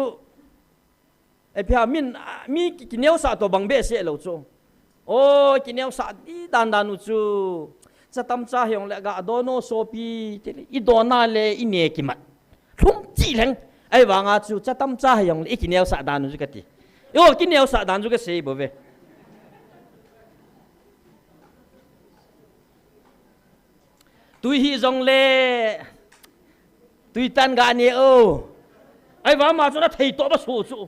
Speaker 7: e phia min mi ki neo sa to bang be se lo chu o ki neo sa di dan dan chu cha tam cha hyong le ga dono sopi te i dona le i ne ki mat thum chi leng ai wanga chu cha tam cha hyong le ki neo sa dan chu ka ti e ho ki neo sa dan chu ka se bo ve tui hi zong le tui tan ga ne o ai wa ma chu na thei to ba su chu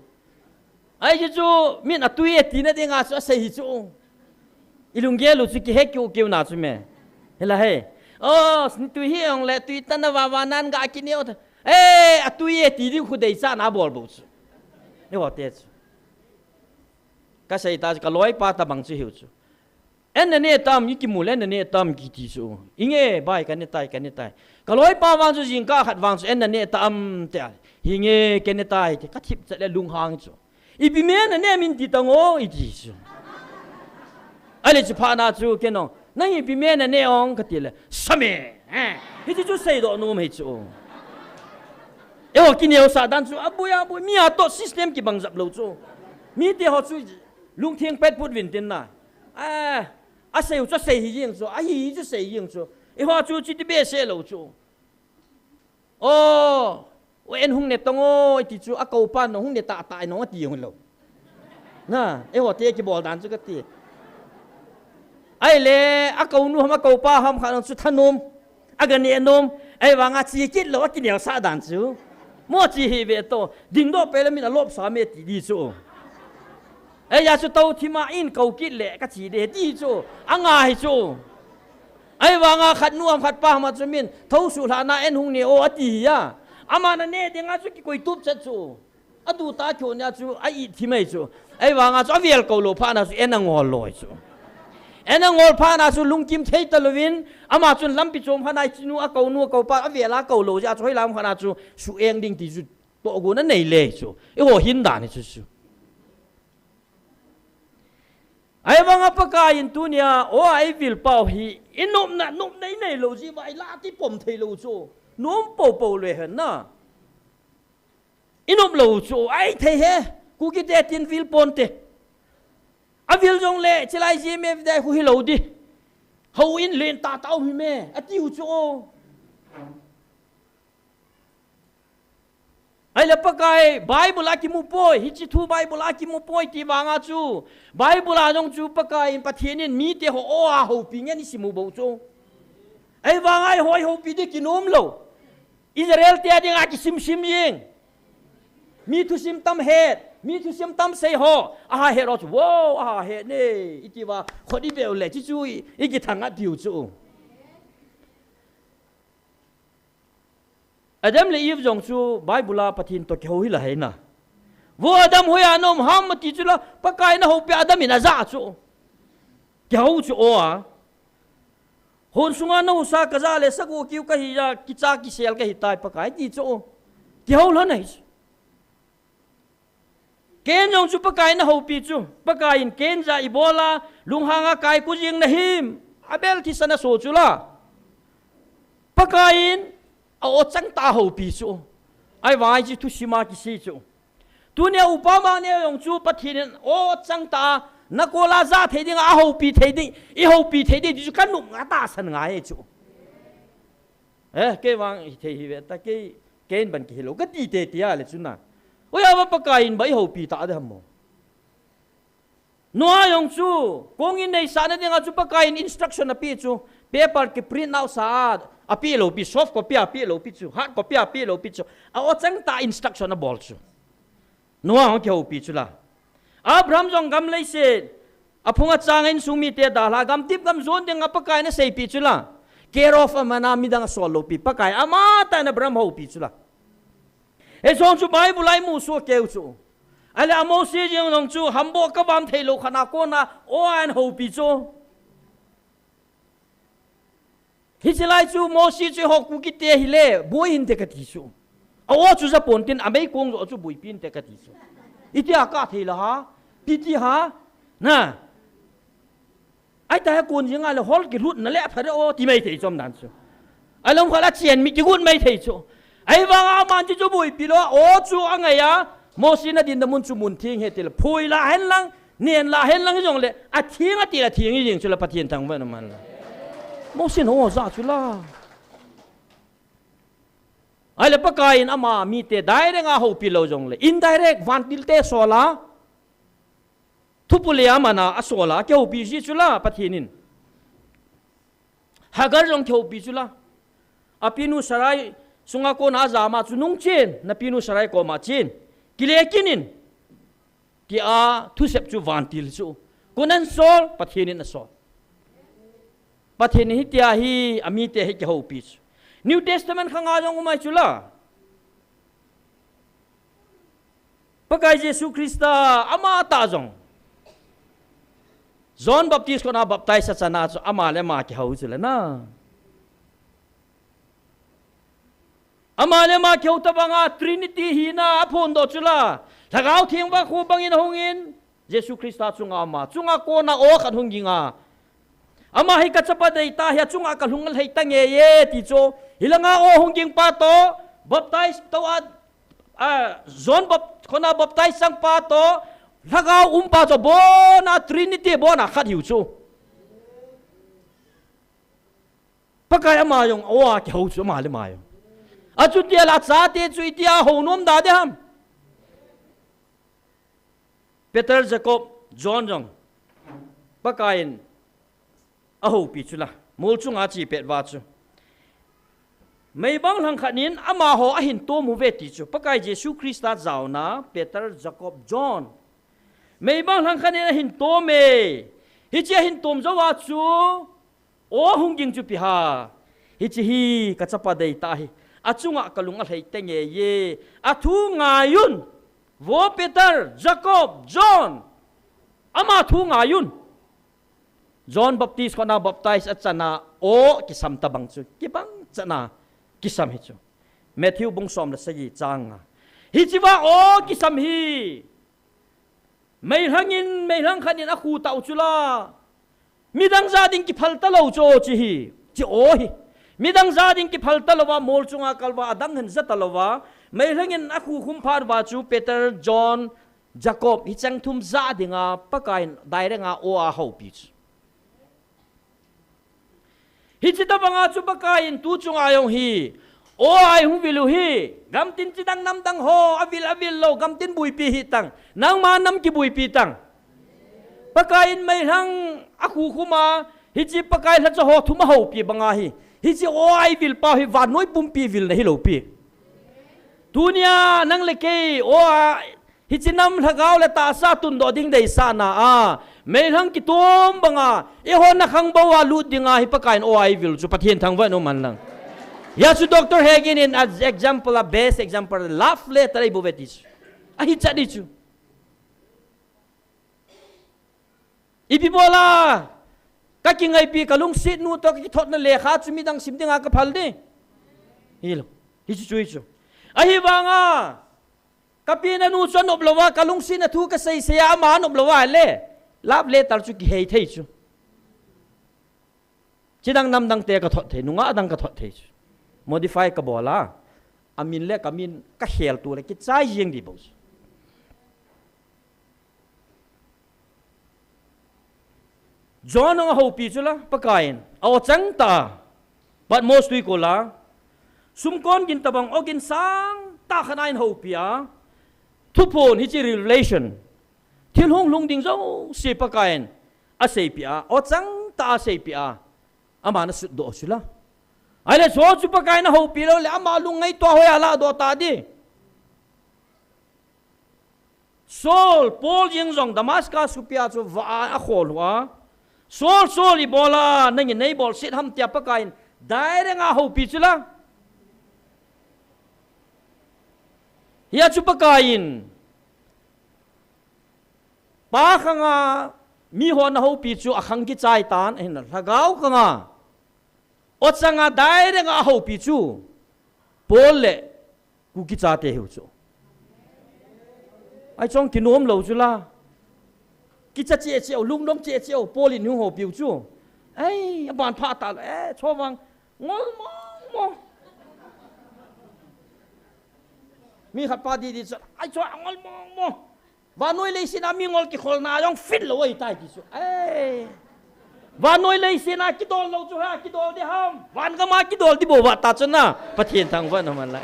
Speaker 7: ai ji chu min a tui e ti na de nga chu se hi chu ilung ge lu chu ki he kyu kyu na chu me hela he o tui hi ong le tui tan na wa nan ga ki ne o e a tui e ti di khu dei sa na bol bu chu ne wa te chu ka sei ta ka loi pa ta bang chu hiu chu en ne tam ki mu le ne tam ki ti chu inge bai ka ne tai ka loi pa wang chu jing ka khat wang chu en ne tam te hinge ke ne tai ka thip cha le lung hang chu i bi men ne min ti tang o i ti chu ale chu pa na chu ke no nang i bi men ne ong ka ti le same hi ti chu sei do no me chu e o ki ne o sa dan chu abuya bu mi a to system ki bang zap lo chu mi te ho chu lung thieng pet put vin tin na a sei chu sei hi ying chu a hi chu sei ying chu e ho chu chi ti be se lo chu o en hung ne tongo ti chu a ko pa no hung ne ta ta no ti hung lo na e ho te ki bol dan chu ka ti ai le a ko nu ma ko pa ham kha chu thanom a ga ne nom ai wa nga chi kit lo ki ne sa dan chu mo chi hi ve to ding do pe le min a lop sa me ti di chu ai ya chu to thi ma in ko kit le ka chi de ti chu a nga hi chu ai wa nga khat nuam khat pa ma chu min tho su la na en hung ne o ati ya ama na ne de nga chu ki koi tup chat chu adu ta kyo nya chu ai thi mai chu ai wa nga chu avial ko lo pha na chu en ngol loi chu en ngol pha na chu lungkim thei talovin ama chu lampi chom pha chinu a ko nu ko pa aviala ko lo ja choi lam khana chu su eng ding ti chu to go na nei le chu e ho hin da ni chu chu ai wanga paka in tunia o ai vil pau hi inom na nom nei nei lo ji vai la ti pom thei lo chu nom po po le hen na inom lo chu ai thei he ku ki te tin vil pon te a vil jong le chilai ji me dai hu hi lo di ho in len ta tau hi me a ti hu chu ai la pakai bible aki mu poi hi chi thu bible aki mu poi ti wanga chu bible a jong chu pakai in pathianin mi te ho o a ho pi nge ni simu bo chu ai wangai hoi ho pi de kinom lo Israel te ding a ki sim sim yeng mi thu sim tam het mi thu sim tam sei ho a he ro chu wo a he ne iti wa khodi be le chi chu i ki thanga diu chu Adam le Eve jong chu Bible pathin to ke hi la hai na wo Adam hoya nom ham ti chu la pakai na ho pe Adam ina za chu ke ho chu o a hon sunga no sa ka za le sago kiu ka hi ya ki cha ki sel ka hi tai pakai ti chu ke ho lo nai ken jong chu pakai na ho pi chu pakai in ken za ibola lunghanga kai ku jing na him abel ki sana so chu la pakai in o chang ta ho pi chu ai vai ji tu sima ki si chu tu ne upama ne yong chu pathin o chang ta na ko la za thei ding a ho pi thei ding i ho pi thei ding ju kan nu nga ta san nga he chu ke wang thei hi ve ta ke ken ban ki lo ka ti te ti ya le chu na o ya ba pa ka in bai ho pi ta de mo noa yong chu kong in nei sa na dinga chu pakai instruction na pi chu paper ki print out sa api lo pi soft copy api lo pi chu hard copy api lo pi chu a o chang ta instruction na bol chu noa ho kyo pi chu la Abraham jong gam lei se aphunga changin sumi te da la gam tip gam zon dinga pakai na sei pi chu la care of amana mi dang solo pi pakai ama ta na Abraham ho pi chu la e song chu Bible lai mu so keu chu ale amo si jing nong chu hambo ka bam thei lo khana ko na o an ho pi chu hi chelai chu mo si chu ho ku ki te hi le boi hin te ka ti chu a o chu za pon tin amei kong zo chu bui pin te ka ti chu itia ka thei la ha pi ti ha na ai ta kun jing ale hol ki lut na le phare o ti mai thei chom nan chu along khala chien mi ki gun mai thei chu ai wanga man chu bui pi lo o chu angaya mo si na din da mun chu mun thing he til phui la hen lang nien la hen lang jong le a thing a ti la thing ying chu la pathian thang wa na man la mo si no za chu la ai le pakai in ama mi te direct nga ho pi lo jong le indirect van til te so la thupule amana asola ke ho pi ji chu la pathianin hagar jong ke ho pi chu la apinu sarai sunga ko na za ma chu nung chen na pinu sarai ko ma chen kile kinin ki a thu sep chu vantil chu kunan sol pathianin asol pathian hi tia hi ami te he ke ho pi New Testament khanga jong umai chula pakai Jesus Krista ama ta jong John Baptist ko na baptize sa na chu ama le ma ki ho chula na ama le ma kheu ta banga Trinity hi na aphon do chula lagao thiang ba khu bangin hongin Jesus Krista chunga ma chunga ko na o khan hunginga ama hi ka chapa dei ta hi chunga ka lungal hei ta nge ye ti cho hilanga o honging pa to baptize to John khona baptize sang pa to lagao pa cho bona Trinity bona khat hiu chu pakai ama yong owa ki ho chu ma le ma yong achu tia la cha te chu tia ho nom da de ham Peter Jacob John jong pakain a ho pi chu la mul chu nga chi pet wa chu mei bang lang khanin ama ho a hin to mu ve ti chu pakai Jesus Christa zaw na Peter Jacob John mei bang lang khanin a hin to me hi chi hin tom zo wa chu o hung ging chu pi ha hi chi hi ka chapa dei ta hi achunga kalunga hlei tenge ye athu ngayun wo Peter Jacob John ama thu ngayun John Baptist ko na baptize at sana o kisam tabang chu kibang chana kisam hi chu Matthew bung som la sayi changa hi chiwa o kisam hi mai hang khanin a khu tau chula midang za ding ki phal ta lo cho chi hi chi o hi midang za ding ki phal ta lowa mol chunga kalwa adang han za ta lowa mai hangin a khu khum phar wa chu Peter John Jacob hi chang thum za dinga pakain direct nga o a ho pi hi chita banga chu pakain tu chunga yong hi o ai hu vilu hi gam tin chidang nam dang ho avil lo gam tin bui pi hi tang nang ma nam ki bui pi tang pakain mai hang a khu khuma hi chi pakai la cho ho thuma ho pi banga hi hi chi o ai vil pa hi van noi pum pi vil na hi lo pi dunia nang le ke o hi chi nam thagao le ta sa tun do ding dei sa na a mei hang ki tom banga e ho na khang ba wa lu dinga hi pakain o ai vil chu pathian thang wa no man lang ya chu Dr. Hagin in as example a best example laugh letter ai bovetis a hi cha di chu ipi bola ka kingai pi kalung sit nu to ki thot na le kha chu mi dang sim dinga ka phal de hilo hi chu chu a hi banga kapi na nu chon oblowa kalung sin na thu ka sei se ya ma oblowa le lap le tar chu ki hei thei chu chidang nam dang te ka thot the nunga dang ka thot the chu modify ka bola amin le kamin ka hel tu le ki chai yeng di bos John ang ho pi chula pakain aw chang ta but mostly ko la sumkon gin tabang ogin sang ta khanain ho pia thupon hi chi relation thil hong lung ding zo se pakain a se pia o chang ta se pia ama na su do sula ai le so chu pakain na ho pi lo le ama lung ngai to hoya la do ta di Saul Paul jing zong Damascus su pia chu va a khol wa Saul ibola nang nei bol sit ham tia pakain dai renga ho pi chula ya chu pakain pa khanga mi ho na ho pi chu akhang ki chai tan en lagau khanga o changa dai renga ho pi chu Paul le ku ki cha te hu chu ai chong ki nom lo chu la ki cha che che lung dom che che Paul in hu ho pi chu ai ban pha ta cho wang ngol mo mi khat pa di cha ai cho ngol mo và nuôi lấy xin ami ngol ki khol na yong fit lo ai tai ki su ai và nuôi lấy xin a ki dol lo chu ha ki dol di ham van ga ma ki dol di bo wa ta chun na pathian thang van man la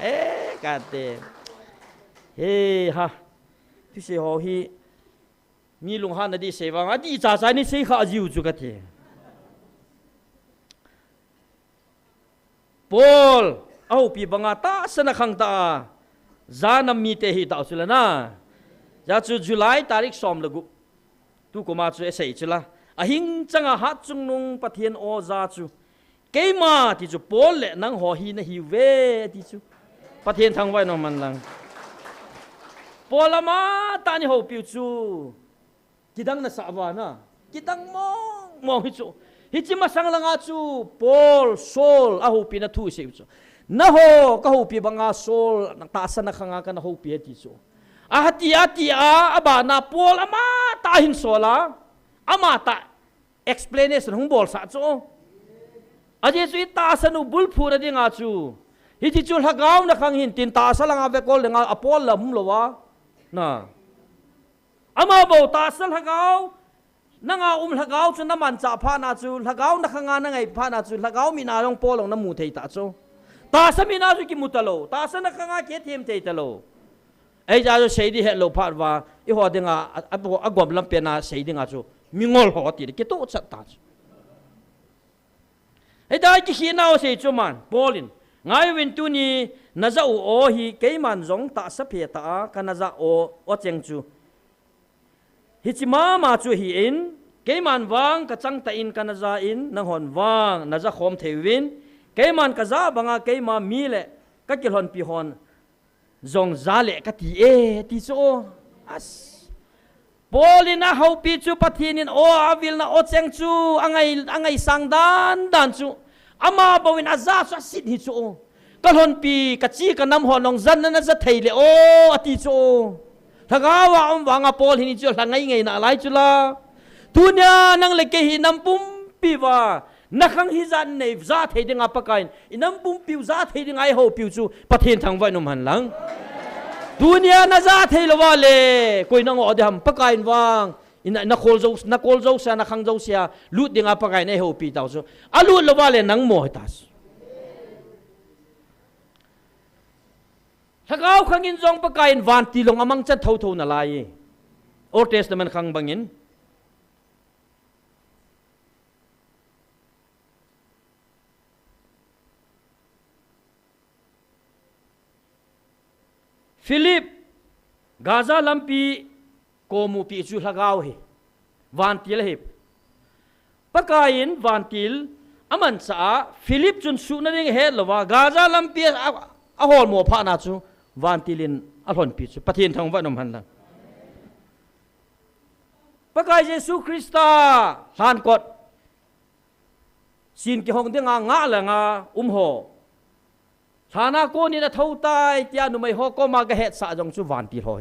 Speaker 7: ka te he ha ti se ho hi mi lung han di se wang a di cha cha ni se kha jiu chu ka the Paul au pi banga ta sana khang ta zanam mi te hi ta sula na ya chu July tarik som lagu tu ko ma chu sei chula a hing changa hat chung nung pathian o za chu keima ti chu Paul le nang ho hi na hi ve ti chu pathian thang vai no man lang Paul ma ta ni ho piu chu kidang na sa wa na kidang mo hi chu hi chi ma sang langa chu Paul Saul a ho pi na thu se chu na ho ka ho pi banga Saul na ta sa na khanga ka na ho pi ti chu ati aba na Paul ama ta hin sola ama ta explanation hung bol sa chu aje chu ta sa nu bul phu na dinga chu hi chi chu hagaw na khang hin tin ta sa langa ve kol lenga apol lam lo wa na ama bo ta sa hagaw nanga hagaw chu na man cha pha na chu hagaw na khanga na ngai pha na chu hagaw mi na long polong na mu thei ta chu ta sa mi na chu ki mutalo ta sa na khanga ke them thei talo ai ja jo sei di he lo phat wa I ho dinga agom lam pe na sei dinga chu mingol ho ti ke to chat ta ai dai ki hi na o sei chu man polin ngai win tu ni na za o hi ke man zong ta sa phe ta ka na za o cheng chu hi chi ma chu hi in ke man wang ka chang ta in ka na za in na hon wang na za khom thewin ke man ka za banga ke ma mi le ka ki hon pi hon zong zale ka ti ti so as Polina ho pi chu pathinin o avil na o cheng chu angai sang dan chu ama bawin aza sa sit hi chu kalhon pi ka chi ka nam honong zan na za theile o ati chu thagawa wanga Pol hin chu hlangai ngai na lai chu la tunya nang le ke hi nam pum pi wa nakhang hi zan nei za thei dinga pakain inam pum piu za thei dinga ai ho piu chu pathin thang vai nom han lang dunia na za thei lo wale koi nang o de ham pakain wang ina na kol zo sa na khang zo sia lut dinga pakain ai ho pi taw chu alu lo wale nang mo tas thagau khangin zong pakain van ti long amang chat tho na lai Old Testament khang bangin Philip Gaza lampi komu pi chu lagaw he vantil he pakain vantil aman sa Philip chun su na ding he lawa Gaza lampi a hol mo pha na chu vantilin a hlon pi chu pathin thang va nom han la pakai Jesu Krista han kot sin ki hong dinga nga la nga ho thana ko ni na thau tai tia nu mai ho ko ma ga het sa jong chu van ti ho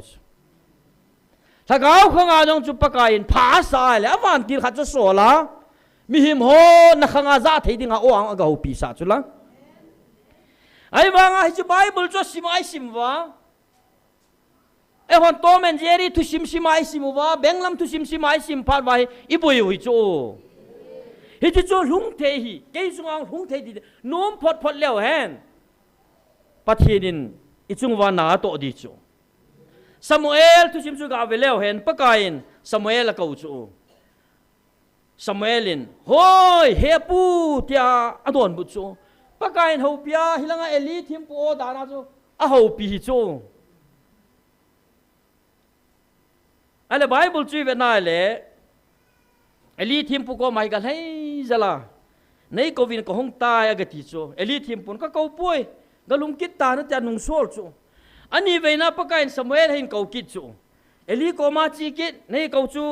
Speaker 7: thagau khanga jong chu pakain pha sa le van ti khat chu so la mi him ho na khanga za thei dinga o ang aga ho pi sa chu la ai wanga hi chu Bible chu simai simwa e hon Tom and Jerry tu simai simwa benglam tu simai sim pha vai iboi hui chu hi chu lung the hi ke sungang lung the di nom phot leo hen pathinin ichung wa na to di chu Samuel tu sim chu ga ve leo hen pakain Samuel la ko chu Samuelin hoi he pu tia adon bu chu pakain ho pia hilanga Eli thim pu o da na chu a ho pi chu ale Bible chu ve na le Eli thim pu ko mai ga hei zala nei ko vin ko hong ta ya ga ti chu Eli thim pun ka ko pui galung kit ta na ta nung sol chu ani ve na pakain Samuel hin ko kit chu Eli ko ma chi kit nei ko chu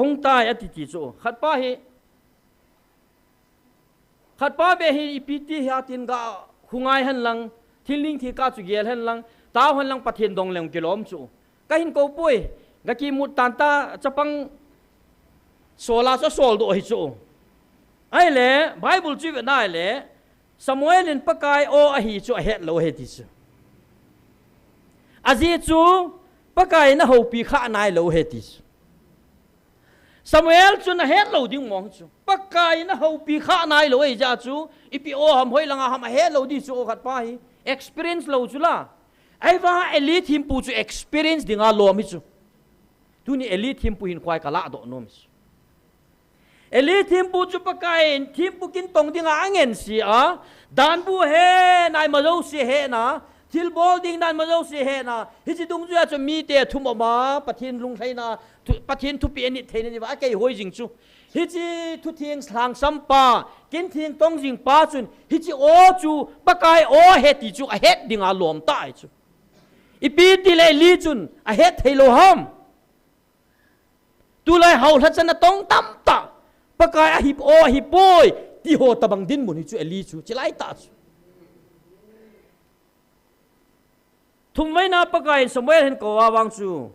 Speaker 7: hong ta ya ti ti chu khat pa be hi ipiti ha tin ga hungai han lang thiling thi ka chu gel han lang taw han lang pathin dong leng kilom chu ka hin ko pui ga ki mut tan ta chapang sola so sol do hi chu ai le Bible chu ve na le Samuel in pakai o a hi chu a het lo he ti chu azi chu pakai na ho pi kha nai lo he ti Samuel chu na het lo ding mong chu pakai na ho pi kha nai lo e ja chu ipi o ham hoi langa ham he lo di chu khat pa hi experience lo chu la ai va elite him pu chu experience dinga lo mi chu tu ni elite him pu hin kwai kala do no mi elite him pu chu pakai him pu kin tong dinga angen si a dan bu he nai ma lo si he na til bol ding dan ma lo si he na hi chi dung chu mi te thum ma pathin lung thai na pathin thu pi ani thein ni wa kai hoi jing chu hi chi thu thieng thang sampa kin thieng tong jing pa chun hi chi o chu pakai o he ti chu a het dinga lom tai chu ipi ti le li chun a het thelo ham tu lai haul hat chan tong tam ta pakai a hip o hi poi ti ho tabang din mun hi chu eli chu chilai ta chu thum mai na pakai Samuel hen ko awang chu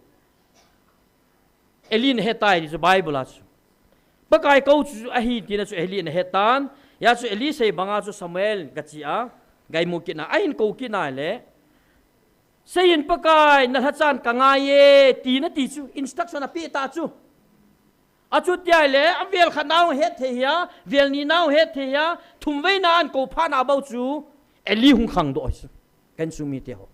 Speaker 7: Elin hetai di Bible chu pakai ko chu a hi ti na chu Elin hetan ya chu Eli sei banga chu Samuel gachia gai mu kina ain ko kina le sein pakai na hachan ka nga ye ti na ti chu instruction a pi ta chu a chu tia le a vel khanau het the ya vel ni nau het the ya thum wei na an ko pha na bau chu Eli hung khang do chu kan su mi te ho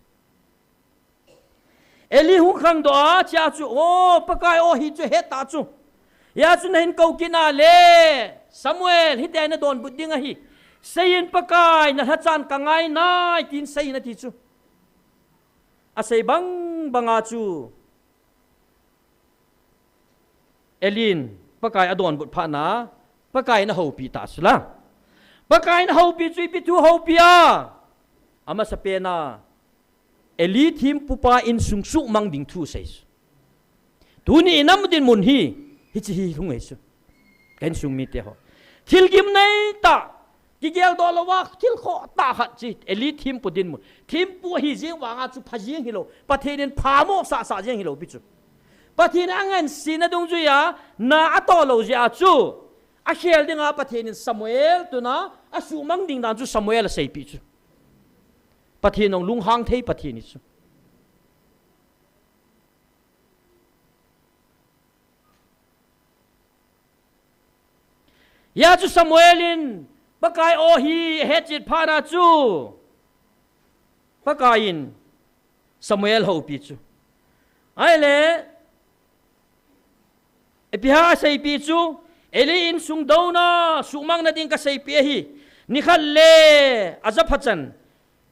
Speaker 7: Eli hung khang do a cha chu o pakai o hi chu het ta chu ya chu hin ko kina le Samuel hi te na don buding a hi sein pakai na hachan ka ngai nai tin sei na ti chu a sei bang banga chu Elin pakai adon but pha na pakai na ho pi ta sula pakai na ho pi chui pi tu ho pi a ama sa pe na Eli thim pupa in sung su mang ding thu sei tu ni nam din mun hi chi hi hung ei su kan sung mi te ho thil gim nei ta ki gel do lo wa thil kho ta khat chi Eli thim pu din mun thim pu hi jing wa nga chu pha jing hi lo pathen pha mo sa jing hi lo pi chu pathin angan sina dung ju ya na ato lo ja chu a khel dinga pathin Samuel tu na a su mang ding dan chu Samuel sei pi chu pathin ong lung hang thei pathin ni chu ya chu Samuelin pakai o hi hechit phana chu pakain Samuel ho pi chu ai le epiha sei pi chu Eli in sung do na sumang na ding ka sei pi hi ni khal le azapachan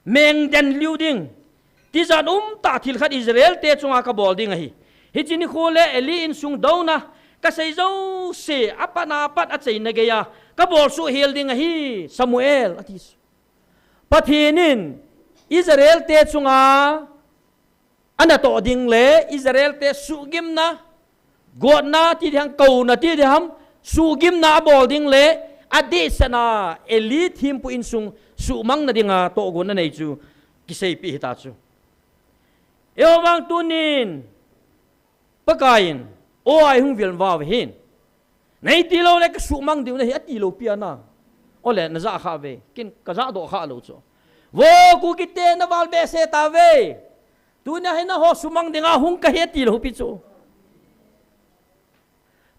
Speaker 7: meng den liu ding ti zan ta thil khat Israel te chunga ka bol ding hi hi chini khole Eli in sung do na ka sei zo se apana pat a chei na ge ya ka bol su hel ding hi Samuel atis pathinin Israel te chunga ana to ding le Israel te su gim na god na ti hang kau na ti ham su gim na bol ding le ade sana Eli thim pu in sung su mang na dinga to gon na nei chu kisei pi ta chu eo wang tunin pakain o ai hung vil wa hin nei ti lo le ka su mang diu na hi ati lo pia na ole na za kha ve kin ka za do kha lo chu wo ku ki te na wal be se ta ve tu na he na ho su mang dinga hung ka he ti lo pi chu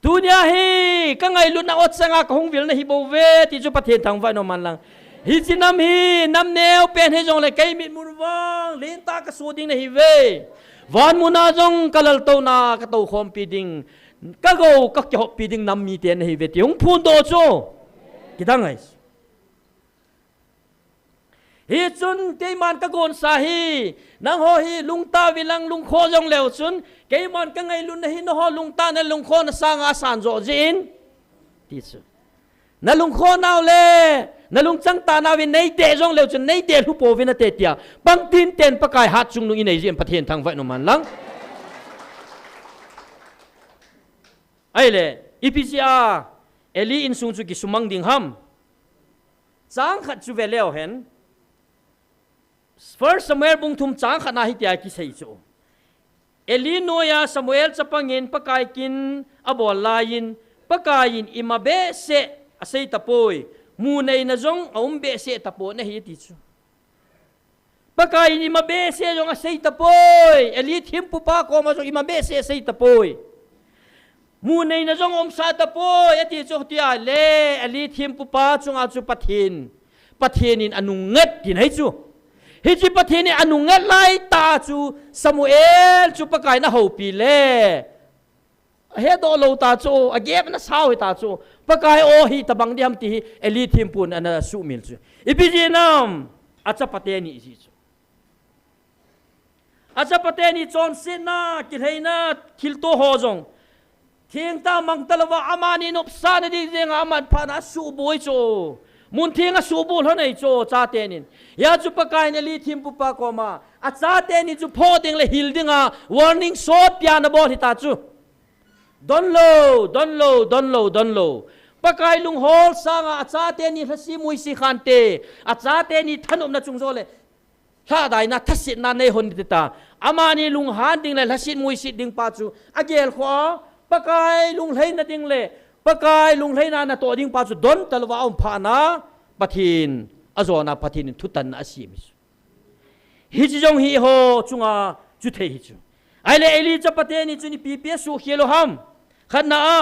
Speaker 7: tu nya hi ka ngai lu na ot sanga ka hung vil na hi bo ve ti chu pathen thang vai no man lang hi chinam hi nam neo pen he jong le kai mit mun wang lin ta ka su ding na hi ve van muna jong kalal to na ka to khom pi ding ka go ka kyo pi ding nam mi ten hi ve ti hung phun do cho kidang ai hi chun ke man ka gon sa hi nang ho hi lung ta vilang lung kho jong leo chun ke man ka ngai lun hi no ho lung ta na lung kho na sa nga san zo jin ti chu na lung kho naw le na lung chang ta na vin nei te jong leo chun nei te hu po vin na te tia bang tin ten pa kai hat chung nu in ei jim pathian thang vai no man lang ai le ipca eli in sung chu ki sumang ding ham chang khat chu ve leo hen First Samuel bung thum chang khana hi tia ki sei chu Eli noya Samuel chapangin pakai kin abol lain pakain imabe se asei tapoi mu nei na jong aumbe se tapo na hi ti chu pakain imabe se jong asei tapoi Eli thim pu pa ko ma jong imabe se asei tapoi mu nei na jong om sa tapoi ati chu tia le Eli thim pu pa chung a chu pathin anung ngat kin hai chu hi chi pathini anunga lai ta chu Samuel chu pakai na ho pi le he do lo ta chu agem na sao ta chu pakai o hi tabang diam ti Eli thimpun ana su mil chu ibijinam acha pateni ji chu acha pateni chon sin na kilheina khilto ho jong thing ta mang talwa amani nopsa na di jenga aman phana su boi chu mun thiang a subul hanai cho cha tenin ya chu pakai na li thim pu pa ko ma a cha teni chu pho ding le hil dinga warning shot pya na bol hita chu don lo pakai lung hol sanga a cha teni hasi mui si khante a cha teni thanom na chung zo le tha dai na thasit na nei hon ta amani lung han ding le hasin mui si ding pa chu agel kho pakai lung lein na ding le pakai lung leina na to ding pa chu don talwa om pha na pathin azona pathin thutan na asim hi chi jong hi ho chunga chu the hi chu aile eli cha pateni chu ni pp su khelo ham khanna a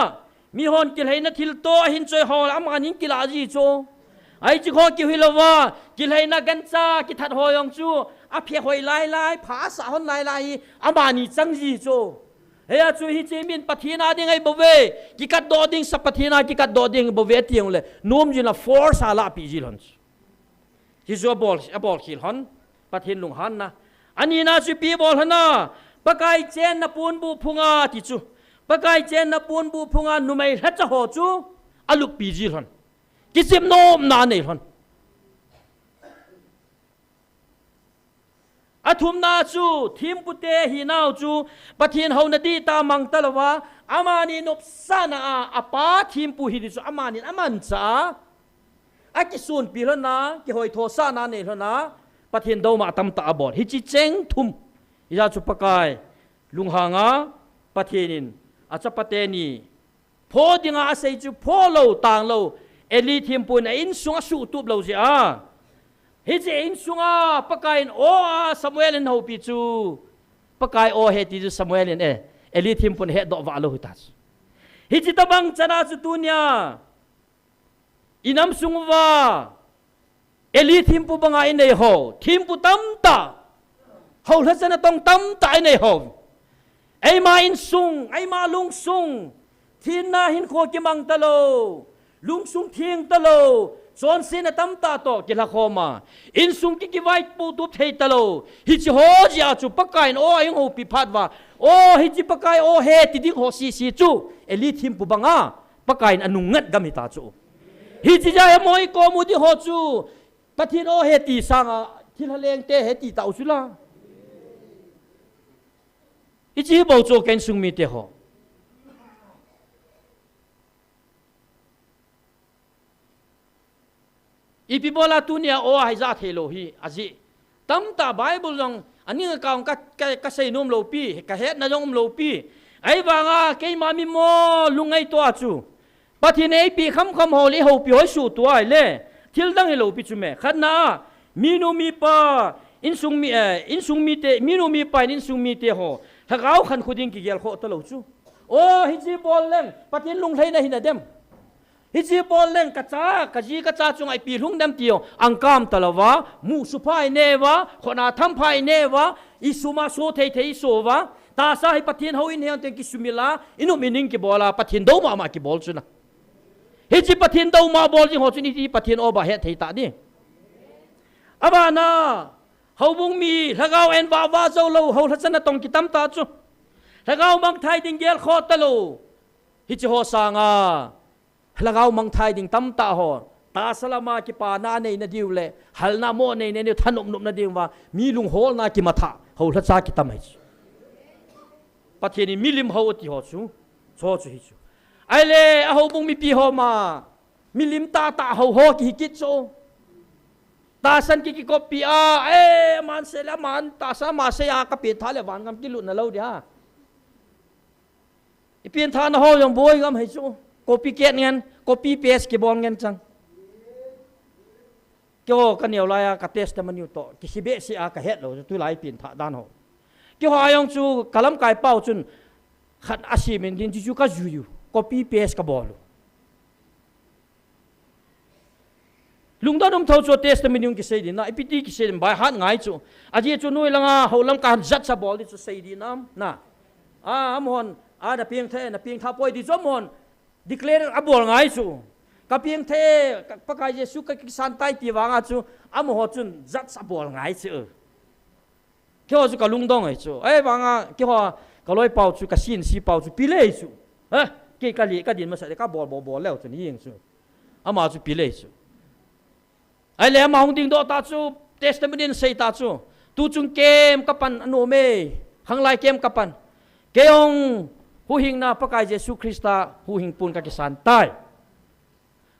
Speaker 7: mi hon kil heina thil to hin choi hol am anin kila ji cho ai chi kho ki hilowa kil heina gancha ki that hoyong chu a phe hoi lai pha sa hon lai amani chang ji cho heya chu hi chemin pathina ding ai bove ki kat do ding sa pathina ki kat do ding bove tiang le nom jina force ala pi jil hon hi zo bol khil hon pathin lung han na ani na chu pi bol hana pakai chen na pun bu phunga ti chu pakai chen na pun bu phunga numai ha cha ho chu aluk pi jil hon ki sim nom na nei hon athum na chu thim pute hi nau chu pathin ho na di ta mang talawa amani nop sana a apa thim pu hi chu amani aman cha aki sun pi na ki hoi tho sa na ne na pathin do ma tam ta abor hi chi cheng thum ya chu pakai lung hanga pathinin acha pateni pho dinga asai chu pho lo tang lo eli thim pu na in sunga su tup lo ji a Hiji in sunga pakain o Samuel in ho pi chu pakai o he ti Samuel in eli thim pun he do wa lo hitas hiji tabang chana chu tunya inam sungwa eli thim pu banga in nei ho thim pu tam ta ho la chana tong tam ta in nei ho ai ma in sung ai ma lung sung thin na hin kho ki mang ta lo lung sung thieng ta lo Son sin na tamta to kila khoma in sung ki white pu tu thei talo hi chi ho ja chu pakain o ai ho pi phatwa o hi chi pakai o he ti ding ho si chu eli thim pu banga pakain anung ngat gami ta chu hi chi ja moi ko mu di ho chu pathin o he ti sanga thil haleng te he ti tau chu la hi chi bo chu ken sung mi te ho Ipi bola tunia o hai za thelo hi aji tamta bible jong ani kaung ka sei nom lo pi ka het na jong lo pi ai wanga ke mami mo lungai to achu pathin ei pi kham ho li ho pi hoi su to ai le thil dang lo pi chu me khanna minu mi pa in sung mi te minu mi pa in sung mi te ho thagau khan khuding ki gel kho to lo chu o hi ji bol leng pathin lung thei na hin dem hi chi bol len ka cha chung ai pi lung dam tio angkam talawa mu suphai newa khona tham phai newa isuma so thei so wa ta sa hi pathin ho in hian ten ki sumila inu meaning ki bola pathin do ma ki bol chuna hi chi pathin do ma bol jing ho chuni hi pathin oba he thei ta ni abana hobung mi lagaw en wa zo lo ho thachana tong ki tam ta chu lagaw mang thai ding gel kho ta lo hi chi ho sanga lagaw mang thai ding tam ta ho ta salama ki pa na nei na diu le hal na mo nei ne thanom num na diu wa mi lung hol na ki matha ho thacha ki tam hai patheni milim ho ti ho chu cho chu hi chu ai le a ho bung mi pi ho ma milim ta ho ki kit cho ta san ki copy a man se la man ta sa ma se ya ka pi tha le wan gam ki lu na lo dia i pin tha na ho yong boy gam hai chu copy ket ngan copy paste ki bon ngan chang kyo ka neu la ya ka testament to ki sibe si a ka het lo tu lai pin tha dan ho kyo ha yong chu kalam kai pau chun khat asi men din chu ka ju yu copy paste ka bol lung da dom thau chu testament yung ki sei din na ipiti ki sei bai han ngai chu aji chu noi langa holam ka zat sa bol chu sei din na amon da pieng the na pieng tha poi di zomon declare abol ngai chu ka pieng the pakai Yesu ka ki santai ti wanga chu am ho chun zat sa bol ngai chu kyo chu ka lung dong ai chu wanga kyo ka loi pau chu ka sin si pau chu pile chu ke ka li ka din ma sa ka bol leo chu ni yeng chu ama chu pile chu ai le ma hong ding do ta chu testament in sei ta chu tu chung kem kapan anu me hang lai kem kapan keong hu hing na pakai Yesu Krista hu hing pun ka kisan tai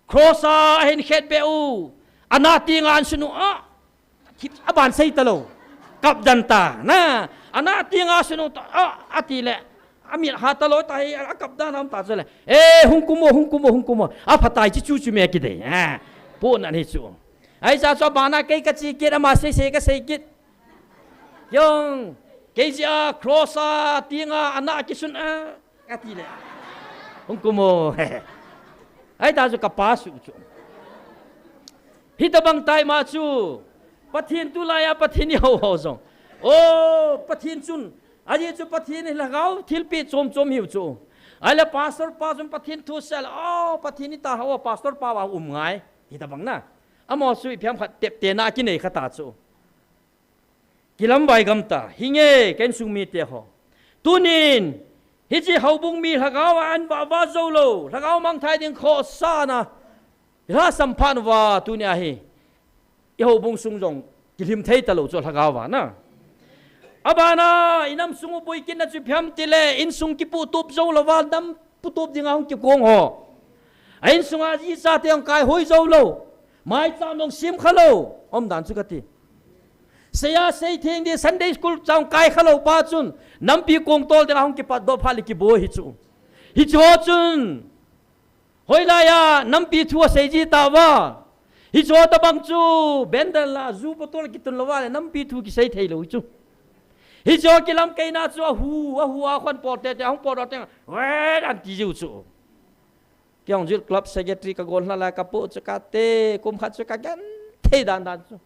Speaker 7: krosa hin het be u anati ngan sunu aban sei talo kap danta na anati nga sunu ati le ami ha talo tai kap dan nam ta chale hung kumo phatai chi chu me ki de pon an hi chu ai sa so bana kai ka chi kit ama se ka sei kit yong keja krosa tinga anak kisun ati le kumo ai ta chu kapasu chu hitabang tai ma chu pathin tu la ya pathin ho zong pathin chun aji chu pathin lagau thilpi chom hiu chu ala pastor pa chum pathin thu sel pathin ta hawa pastor pa wa ngai hitabang na amo su ipyam khat tep te na ki nei khata chu kilam bai gam ta hinge ken sung mi te ho tunin hi chi hobung mi lagaw an ba zo lo lagaw mang thai ding kho sa na ra samphan wa tunia hi i hobung sung jong kilim thei ta lo chu lagaw wa na abana inam sungu boi kin na chu pyam tile in sung ki pu tup zo lo wa dam pu tup ding ang ki kong ho ain sunga ji sa te ang kai hoi zo lo mai cha nong sim khalo om dan chu ka ti saya sei thing di Sunday school chang kai khalo pa chun nampi kong tol de hong ki pa do phali ki bo hi chu chun hoila ya nampi thua sei ji ta wa hi cho ta bang chu bendal la zu botol ki tun lawa le nampi thu ki sei thei lo chu hi cho ki lam kai na chu hu khon por te hong por te we dan ti ju chu kyong jil club secretary ka gol la ka po chu ka te kum khat chu ka gan thei dan chu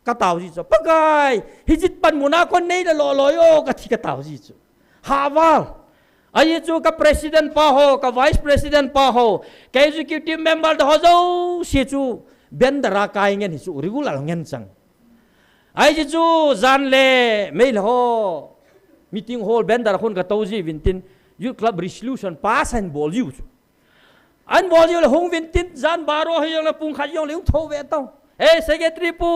Speaker 7: ka tao ji cho pakai hijit pan muna kon nei da lo yo ka thi ka tao ji chu hawal ai chu ka president pa ho ka vice president pa ho ka executive member da ho zo si chu bendara kai ngen hi chu regular ngen chang ai ji chu zan le mail ho meeting hall bendara khon ka tau ji vintin youth club resolution pass and bol you an bol you le hong vintin zan baro hi yo le pung khat yo le tho ve tau secretary pu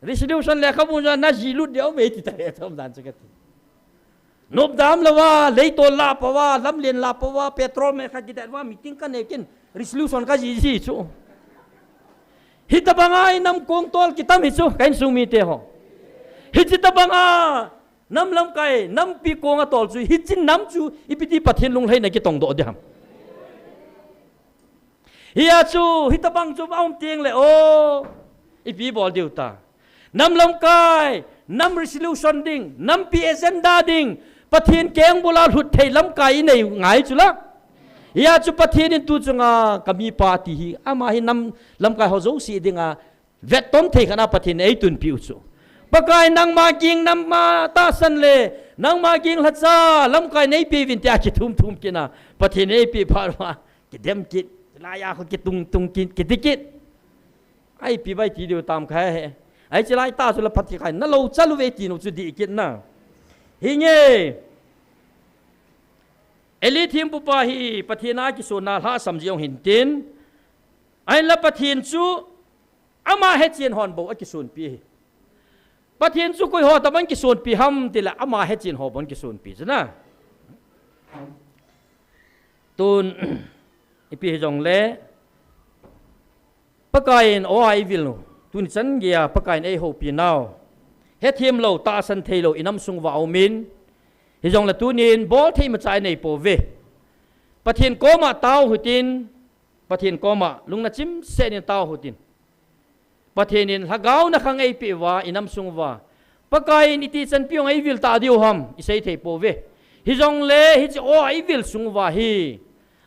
Speaker 7: resolution le khabu na jilut deu me ti ta thom dan chakat nob dam lawa leito la pawa lamlen la pawa petrol me kha gidat wa meeting ka nekin resolution ka ji chu hitabanga nam kong tol kitam hi chu kain sumi te ho hitabanga nam lam kai nam pi kong atol chu hichin nam chu ipiti pathin lung lai na ki tong do de ham hiya chu hitabang chu aum tieng le ipi bol deuta nam lam kai nam resolution ding nam pi agenda ding pathin keng bola hut thei lam kai nei ngai chula ya chu pathin in tu chunga kami party hi ama hi nam lam kai ho zo si dinga vet tom the khana pathin ei tun piu chu pakai nang ma king nam ma ta san le nang ma king hacha lam kai nei pi vin tia ki thum thum kina pathin ei pi pharwa ki dem ki la ya ko ki tung tung ki tikit ai pi bai ti dio tam kha he ai chilai ta su la phat ki khai na lo chalu ve ti no chu di kit na hi nge eli thim pu pa hi pathina ki so na la samjiong hin tin ai la pathin chu ama he chen hon bo ki sun pi pathin chu koi ho taman ki sun pi ham tila ama he chen ho bon ki sun pi na tun ipi jong le pakain o ai vil no tun chan gia pakain ei ho pi naw he thim lo ta san thei lo inam sung wa min hi jong la tunin bol thei ma chai nei po ve pathin ko ma taw hutin pathin ko ma lung na chim se ni taw hutin pathin in hagaw na khang ei pi wa inam sung wa pakain iti chan piong ei vil ta diu ham isei thei po ve hi jong le hi chi o ai vil sung wa hi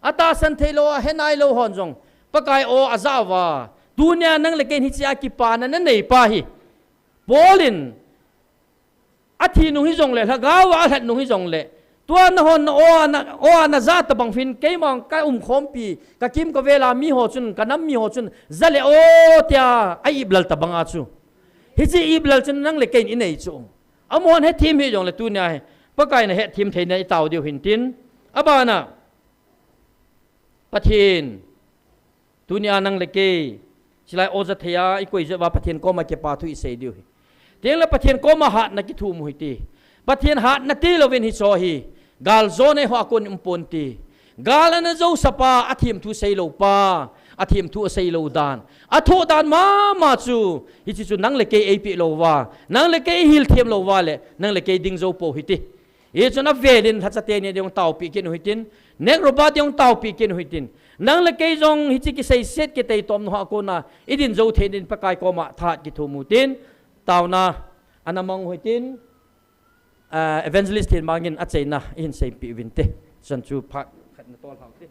Speaker 7: ata san thei lo he nai lo hon jong pakai o azawa dunia nang le ken hi chi ki pa na nei pa hi polin athi nu hi jong le hagawa hat nu hi jong le tua na hon o na za ta bang fin ke mong ka khom pi ka kim ko vela mi ho chun ka nam mi ho chun zale o tia ai iblal ta banga chu hi chi iblal chun nang le ken inei chu amon he thim hi jong le tu nya he pakai na he thim thei na taw diu hin tin abana pathin dunia nang le ke silai oza thea i koi je wa pathin ko ma ke pa thu i sei diu teng la pathin ko ma ha na ki thu mu hi ti pathin ha na ti lo ven hi so hi gal zone ho akon umpon ti gal na zo sapa athim thu sei lo pa athim thu sei lo dan atho dan ma chu hi chi chu nang le ke ap lo wa nang le ke hil them lo wa le nang le ke ding zo po hi ti e chuna velin tha chate ne dong tau pi ken huitin nek roba dong tau pi ken huitin nang le ke jong hi chi ki sei set ke tei tom no ha ko na idin zo the din pakai ko ma tha ki thu mu tin tau na anamong huitin evangelist tin mangin a chei na in sei pi vin te san chu phat khat na tol hang ti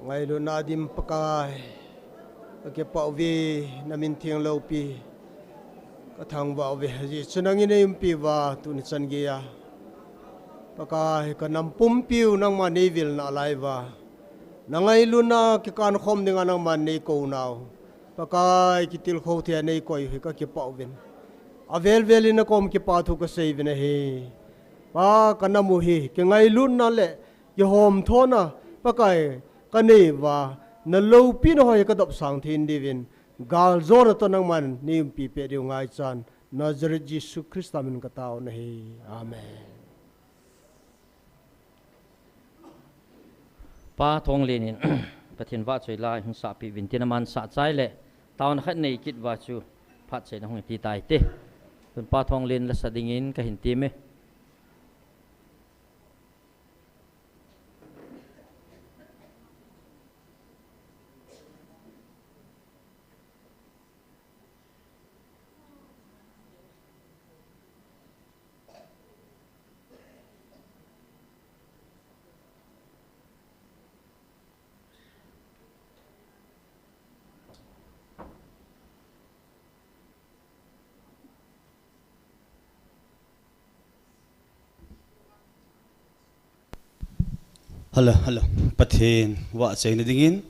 Speaker 8: ngày luôn na dim pakai cái bảo vi na min thiêng lâu pi cái thằng bảo vi gì cho năng ini pi và tu ni chân kia pakai cái nam pum piu nang mà nei vil na lai và na ngày luôn na cái can khom dengan nang mà nei câu nào pakai cái til khâu thì nei coi cái bảo vin avel velina kom cái pa thu cái sei vin he pa cái nam mu hi cái ngày luôn na lệ cái hom thona pakai cái này và na lâu pi nó hay cái đập sang thiên đi vin gal zor to nang man nim pi pe điều ngai chan Nazareth Jesus Christ amin ka tao na hi amen
Speaker 7: pa thong lenin pathin wa choi lai hung sa pi vin tin man sa chai le tawn khat nei kit wa chu phat che na hung ti tai te tun pa thong len la sadingin ka hin ti me
Speaker 9: Hello, pathin wa chain dingin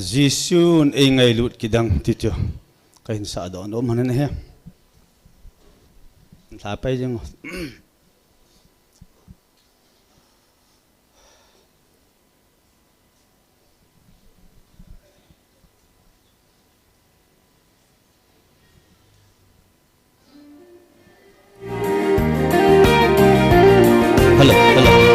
Speaker 9: Jisun ei ngai lut kidang ticho kain sa don om hanan he la pai jeng hello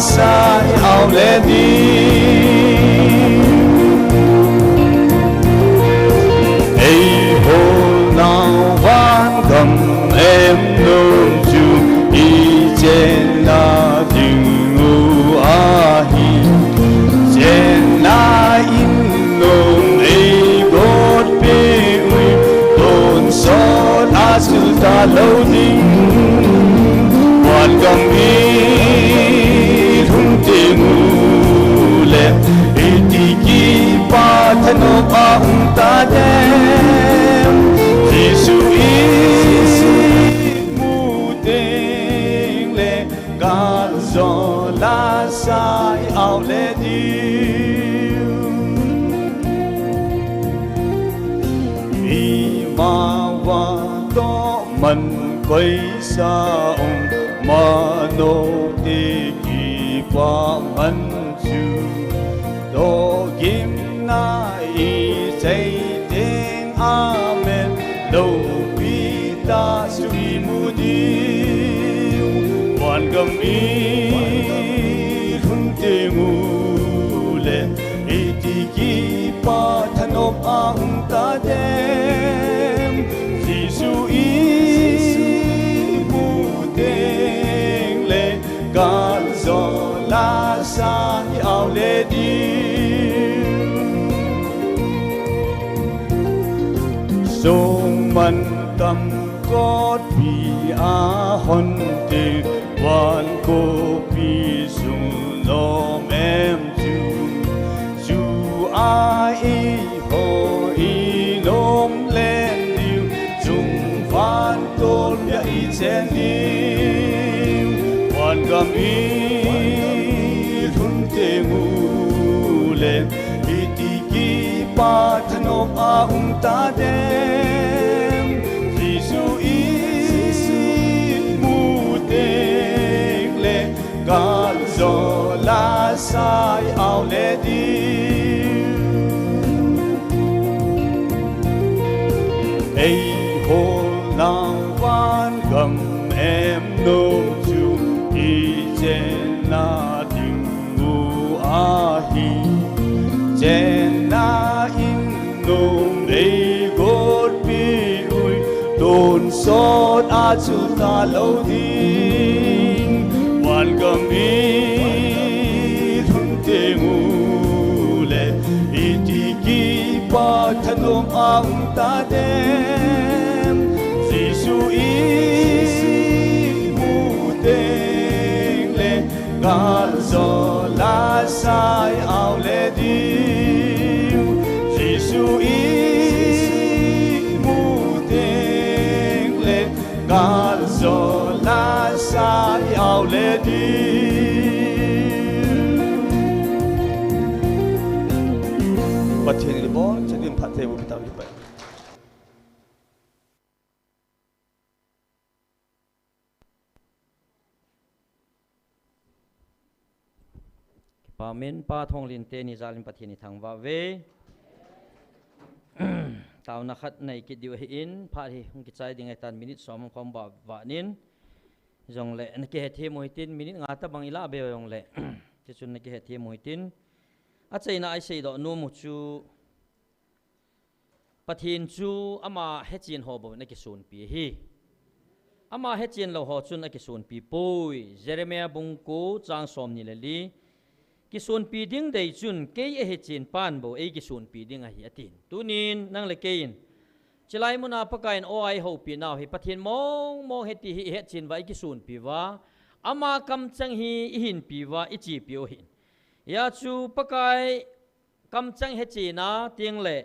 Speaker 9: sai ao lên đi ấy hồ nào vang cầm em nương chu đi trên là tình u a hi trên là in nông ấy gót bê uy tôn xót a sư ta lâu ninh hoàn cầm đi le itiki patano pa unta dem Jesu mu ding le ganzo la sai ao le diu i ma wa to man quay sa ông ma no ti qua mân chu đồ kim na y say tên amen đâu bi ta suy mu đi hoàn gầm y hun te mu le y ti ki pa thanop ang ta dem Giêsu y mu tên le gan zo la sa ao le đi sông man tâm gót vì a hon te wan ko pi sung nom em chu a i ho i nom lên điu chung phan tôn ya i chen điu wan gam i lên itiki patano a ta dem Giêsu mu te le gan zo la sai ao le di
Speaker 2: ấy hồ lang van gầm em nôm chu y chen na ding u a hi chen na in nôm ấy gót bi ui đồn sót a chu ta lâu din van gầm y thun te ngu le iti ki pa thanom ang ta dem Giêsu mu teng le gal zo la sai ao le dim Giêsu mu teng le gal zo la sai ao le dim Pathian ni bo chadim phathe bu taw hi pa
Speaker 7: pa men pa thong lin te ni zalim pathian ni thang wa ve taw na khat nei ki diu hi in pha hi hung ki chai ding ai tan minute som khom ba wa nin jong le na ke the moi tin minute nga ta bang ila be jong le chi chun na ke the moi tin a chei na ai sei do nu mu chu pathian chu ama he chin ho bo na ki sun pi hi ama he chin lo ho chun na ki sun pi poi Jeremiah bung ko chang som ni le li ki sun pi ding dei chun ke e he chin pan bo e ki sun pi ding a hi atin tunin nang le kein chilai muna pakain o ai ho pi naw hi pathian mong mong he ti hi he chin vai ki sun pi wa ama kam chang hi hin pi wa i chi pi o hin ya chu pakai kam chang he chi na ting le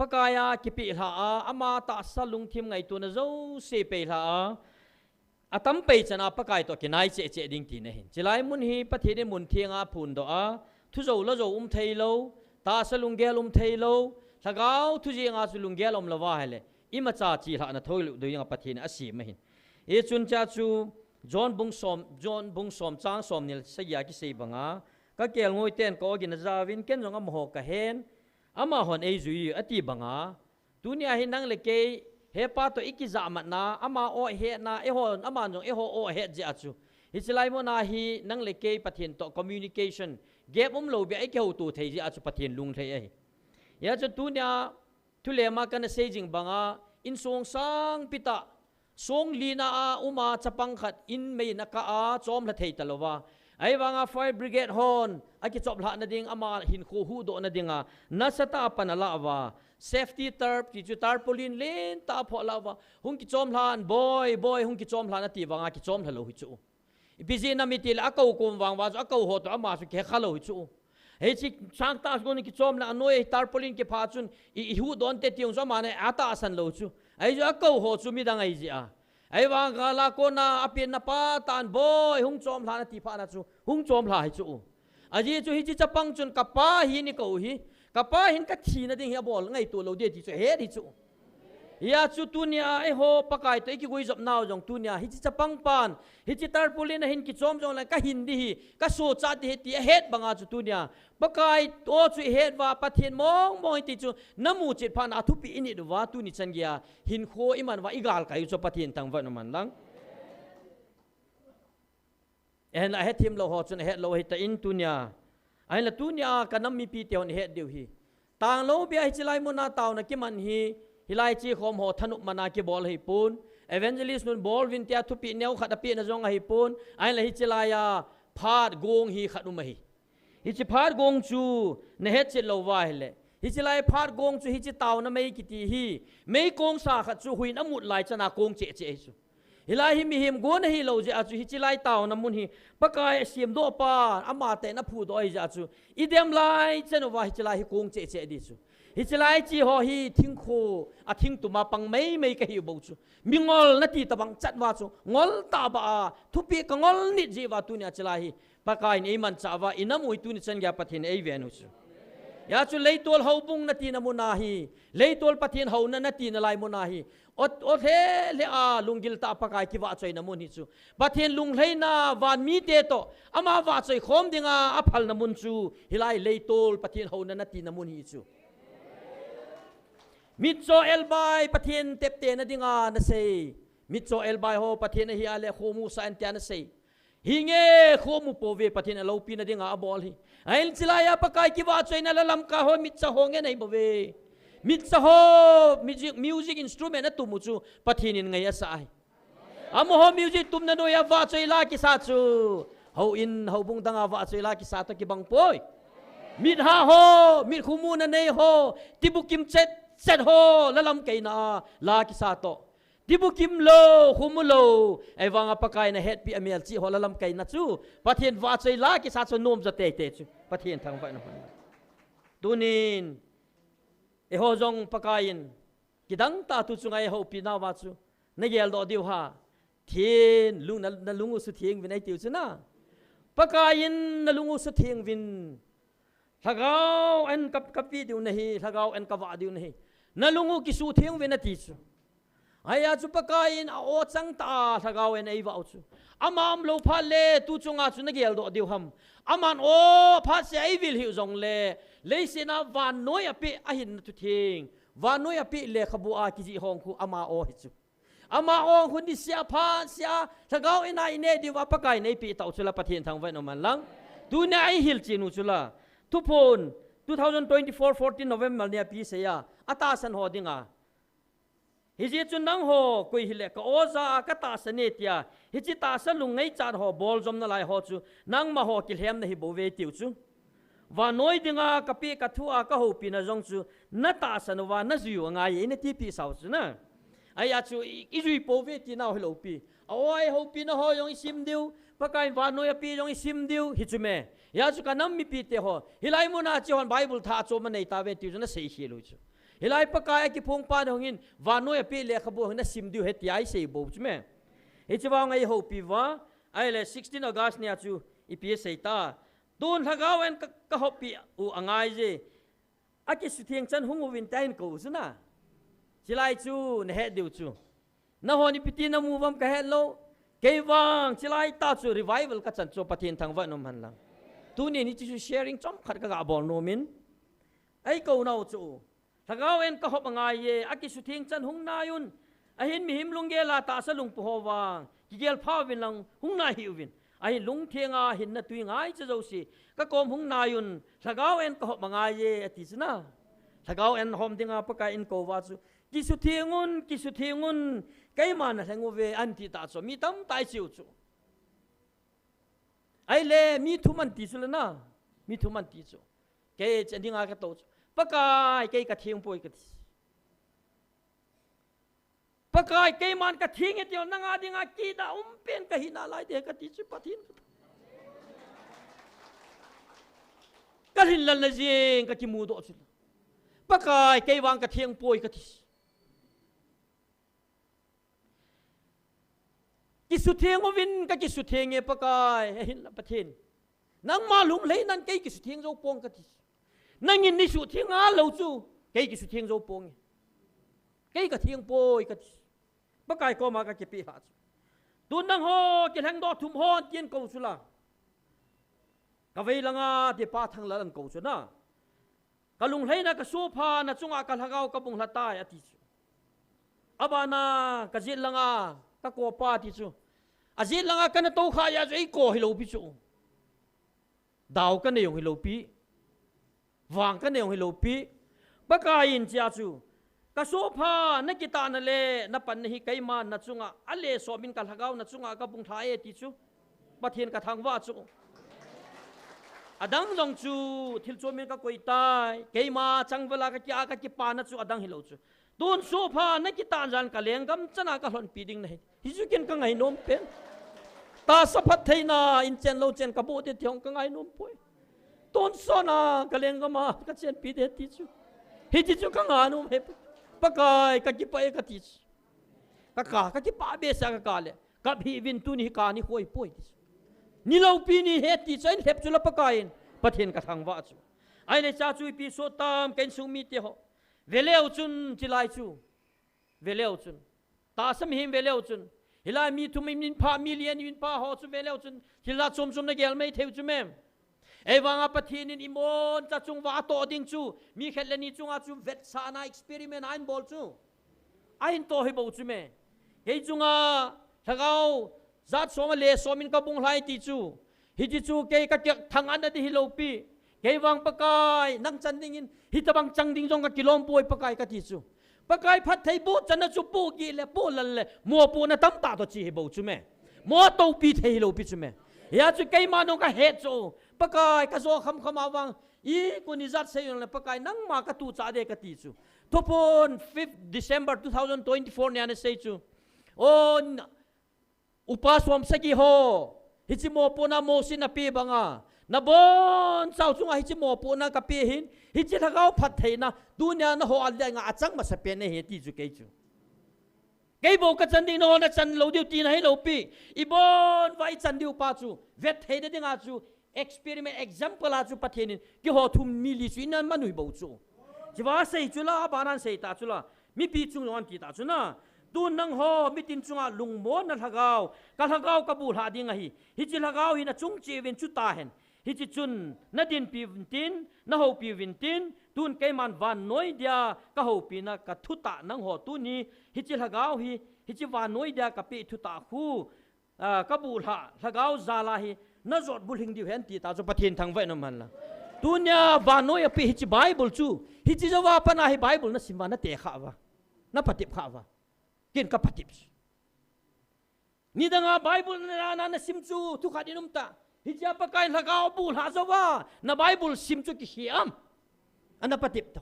Speaker 7: pakaya ki pi la a ama ta salung thim ngai tu na zo se pe la a atam pe chana pakai to kinai che che ding ti ne hin chilai mun hi pathi de mun thianga phun do a thu zo lo zo thei lo ta salung gel thei lo thagau thu ji nga salung gel lawa hele ima cha chi la na thoi lu do yang pathi na asi ma hin e chun cha chu John bung som chang som nil saya ki sei banga ka kel ngoi ten ko gi na zawin ken jong am ho ka hen ama hon ei zui ati banga dunia hi nang le ke he pa to ikiza mat na ama o he na e hon ama jong e ho o he ji achu hichilai mo na hi nang le ke pathin to communication gap lo be ai ke ho tu thei ji achu pathin lung thei ai ya chu dunia thule ma kan se jing banga in song sang pita song lina a uma chapang khat in mei na ka a chom la thei talowa ai wanga fire brigade hon aki chop la na ding ama hin khu hu do na dinga na sata panala wa safety tarp ki chu tarpaulin len ta pho la wa hung ki chom hlan boy hung ki chom hlan ati wanga ki chom thalo hi chu bizi na mitil akau kum wang wa akau ho to ama su ke khalo hi chu he chi chang ta go ni ki chom la noi tarpaulin ke pha chun I hu don te tiung so ma ne ata san lo chu ai jo akau ho chu mi dang ai ji a ai wang gala ko na apin na pa tan boy hung chom hlan ati pha na chu hung chom hla hi chu aji chu hi chi chapang chun kapa hi ni ko hi kapa hin ka thi na ding hi bol ngai tu lo de ti chu he di chu ya chu tunia e ho pakai to ki goi job naw jong tunia hi chi chapang pan hi chi tarpaulin hin ki chom jong la ka hin di hi ka so cha di ti het banga chu tunia pakai to chu het wa pathin mong ti chu namu chit phan a thu pi ini do wa tu ni chan gya hin kho iman wa igal kai chu pathin tang wa man lang en a hetim lo ho chun het lo hi ta in tunia ai la tunia kanam mi pi teon het deu hi tang lo bi ai chilai mo na taw na ki man hi hilai chi khom ho thanup mana ki bol hi pun evangelist nun bol vin tia thu pi neu khat api na jong hi pun ai la hi chilaya phat gong hi khatu ma hi chi phat gong chu na het chi lo wa hele hi chilai phat gong chu hi chi taw na mei ki ti hi mei kong sa khat chu huin amut lai chana kong che che chu hilai hi mi him go na hi lo je achu hi chilai taw na mun hi pakai sim do pa ama te na phu do ai ja chu idem lai chen wa hi chilai hi kong che che di chu hi chilai chi ho hi thing kho a thing tu ma pang mei ka hi bo chu mingol na ti ta bang chat wa chu ngol ta ba thu pi ka ngol ni ji wa tu nya chilai hi pakai nei man cha wa inamui tu ni chen gya pathin ei ven hu chu ya chu leitol ho bung na ti na mu na hi leitol pathin ho na ti na lai mu na hi ot he le a lungil ta pakai ki wa choi na mun hi chu pathin lung hlei na wan mi te to ama wa choi khom dinga a phal na mun chu hilai leitol pathin ho na ti na mun hi chu มิดโซเอลบายประเทศเต็บเตนะดิงานะเซมิดโซเอลบายโฮประเทศนะฮิอาเลโคมูซาอันเตียนะเซฮิงเอโคมูโปเวประเทศนะลาปีนะดิงาอบอลฮิไอ้สิลายาปะกายกิวาจอยนะละลำกาโฮมิดซาโฮเงนะไบเวมิดซาโฮมิวสิกอินสตูเมนต์นะตุมุจูประเทศนี้ไงยะสายอาโมโฮมิวสิกตุมนะโนยาวาจอยลากิซาจูเฮาอินเฮาบุงดังอาวาจอยลากิซาตะกิบังปอยมิดฮาโฮมิดคุมูนะเนโฮติบุกิมเซตโฮละลำไกนาลากิซาโตดิบุกิมโลคุมุโลไอวังอปกายนะเฮดปีอเมลจีโฮละลำไกนาจูประเทศวาใจลากิซาโซนมจะเตะจูประเทศทางฝั่งนั้นตูนินเอโฮจงปกายินกิดังตาตุจุงไอโฮปีนาวาจูนเยลโดดิวฮาเทียนลุงนั่นลุงอุสเทียงวินไอติวจูนะปกายินนั่นลุงอุสเทียงวินถ้าเราเอ็นกับปีดิวนี่ถ้าเราเอ็นกับวาดิวนี่นั่นลุงอุกิสูเทียงวินไอติจูไอ้อาจุปกายินโอจังตาถ้าเราเอ็นไอวาจูอามามโลพาเลตุจุงอาจุนเกลโดดิวฮัมอามันโอพาเสียไอวิลหิวจงเลเสนาวานน้อยอภิอหินตุเทียงวานน้อยอภิเลขบัวกิจิฮองคูอามาโอหิจูอามาโอคนที่เสียพาเสียถ้าเราเอ็นไอเนดิวปกายในปีต่อจุลประเทศทางเวนอมันลังดูในไอฮิลจินุจุลาทุกคน2024 November เนี่ยปีเสียอาตาสันหอดิงาฮิจิจุนนังโฮกุยฮิเลกโอซากตาสเนติยาฮิจิตาสลุงไงจานหอบอลจอมนาลายหอจูนังมาหอกิเลมนะฮิโบเวติวจูวานอยดิงากะปีกะทัวกะโฮปีนะจงจูนาตาสนวานะจิวงายอินทีปีสาวจูนะไอ้ยาจูอิจุยโปเวตินาฮิโลปีเอาไว้โฮปีนะหอยองอิซิมดิวปะกายวานอยปียองอิซิมดิวฮิจูเมยาจูกะนัมมีปีเตหอฮิไลมุนาจิวันไบเบิลทาโจมันในตาเวติวจูนะเสียฮิลูจูฮิไลปะกายกิพงปาดหงินวานอยปีเลขบัวนะซิมดิวเฮติไอเซโบจูเมฮิจูวางไอโฮปีวะไอเล16 August เนี่ยจูอีปีเซตาตูนถ้าเขาเอ็นก็ฮอปีอูอ่างไงจีอากิสุเทียงจันหงวินเตนกูสนะจิไลจูเนเฮดิวจูนะฮอนี่พิธีน้ำมูฟัมกะเฮลโลเกวังจิไลตาจูรีไวเวลกัจจันจูปะเทียนทางวันนมหันลังตูนี่นี่จูแชร์ริงจอมขัดกะกะบอลโนมินไอ้กูน่าจูถ้าเขาเอ็นก็ฮอบอ่างไงเยอากิสุเทียงจันหงนายุนไอ้หินมีหิมลุงเกลาตาสลุงปูฮวังกิเกลพาวินลังหงนาฮิววินไอ้ลุงเทียงอาหินนัดตุยง่ายจะเจ้าสิก็กอมหงนายุนถ้าเขาเอ็นก็หอบง่ายเยอติสนะถ้าเขาเอ็นหอมดิงาปะกายเอ็นโกวาสุกิสุเทียงุนไกมันนะแหงเวอันติตาโซมีตั้มตายสิวจูไอ้เล่มีทุมันติสุลนะมีทุมันติจูเกจดิงากระโตจูปะกายเกยกระเทียงป่วยกระติปะกายเกมันกระทิงเดียวนังอาดิงากีดาเป็นกะหินาลายเดกะติจุปะทินกะหินลันละเจงกะกิมูโดจุปะกายเกยวางกะเทียงป่วยกะติกิสุเทียงวินกะกิสุเทียงเอปะกายหินละปะทินนังมาลุมเลยนั่นเกยกิสุเทียงโจปงกะตินังยินนิสุเทียงอาเหลาจูเกยกิสุเทียงโจปงเกยกะเทียงป่วยกะติปะกายก็มากะกิปีหาจูตุนนังโฮกิแหงดอทุมฮอนเตียนกูสุลากะเวลังอาที่ป้าทางละลันกูสุนะกะลุงเลยนะกะโซพานะจุงอากะละเกากะบุงละตายอติจูอบานากะจิลังอากะโกปาติจูอาจิลังอากะนะโตขายาจูไอโกฮิโลปิจูดาวกะเนยงฮิโลปิวางกะเนยงฮิโลปิปะกายอินจาจูกะโซพานะกิตานะเลนะปันนะฮิไกมันนะจุงอะเลโซมินกะละเกานะจุงอกะบุงทายติจูปะเทียนกะทางวาจูอดังจงจูทิลโจมินกะกวยตายเกมาจังเวลากะกิอากะกิปานะจูอดังฮิโลจูตูนโซพานะกิตาจันกะเลงกัมจันากะหลอนปีดิงนะฮิจูกินกะไงนมเป็นตาสะพัดไทนาอินเจนโลเจนกะโบเตติองกะไงนมป่วยตูนโซนากะเลงกะมากะเจนปีเดติจูฮิจิจูกะงานมเฮปะกายกะกิปะเอกะติชกะกะกิปะเบสะกะกะเลกะบีวินตุนิกานิโคยป่วยตินี่เราปีนี้เฮติใจเห็บจุลปะกายปะเทนกะทางวาจูไอเลชาจูปีโซตามเกนซุมีเตโฮเวเลวจุนจิไลจูเวเลวจุนตาสมหิมเวเลวจุนฮิลามีทุมิมินพามิเลียนวินพาฮอจูเวเลวจุนฮิลาซุมซุมนะเกลไม่เทวจูเมม วางปะทีนินอิมอนจะจุงว่าโตดิ้งจูมีแค่เลนี่จุงอาจูเวทสานาเอ็กซ์เพริเมนต์อันบอลจูอันโตให้บอกจูเมเฮ้ยจุงอาถ้าเขาจัดสมเลสมินกับบุงไลติจูฮิจิจูเกยกัดทางอันนั้นที่ฮิโลปีเกยวางปะกายนั่งจันดิ้งฮิตบังจังดิ้งจงกับกิโลมป่วยปะกายกัดติจูปะกายพัดไทยบูจันนจูปูกีเลปูลันเลมัวปูนตั้มตาตัวจีให้บอกจูเมมัวโตปีเทฮิโลปีจูเมยาจูเกยมานงกับเฮจูปะกายกะโซคำมาวางอีกุนิจัดเสียงเลยปะกายนั่งมากระตูจ่าเดกติจูทุกคน5 December 2024เนี่ยนะเสียจูโออุปสมสกิโฮฮิจิโมปูนาโมสินาปีบังอานาบอนเจ้าจุงฮิจิโมปูนากะปีหินฮิจิทะเกาพัดเทนะดูเนี่ยนะโฮอัลเดงอาจังมาสเปนเนเฮติจูเกจูเกยบอกกันจันดิโนนะจันโลดิวตีนะให้โลปีอีบอนไว้จันดิวปาจูเวทเฮเดดิงอาจูexperiment example achu pathenin ki ho thum mili chu inan manui bo chu jiwa sei chula banan sei ta chula mi pi chung wan ti ta chuna tu nang ho mitin chunga lungmo na thagau ka bu ha ding hi hi chi lagau hi na chung chi wen chu ta hen hi chi chun na din pi tin na ho pi win tin tun ke man van noi dia ka ho pi na ka thu ta nang ho tu ni hi chi lagau hi chi van noi dia ka pi thu ta khu ka bu ha lagau zala hi na zot bulhing diu hen ti ta zo pathin thang vai no man la tunya vanoi api hi bible chu hi chi jawa pana hi bible na simwa na te kha wa na patip kha wa kin ka patip ni danga bible na sim chu tu kha dinum ta hi cha pa kai lagao bul ha zawa na bible sim chu ki hiam ana patip to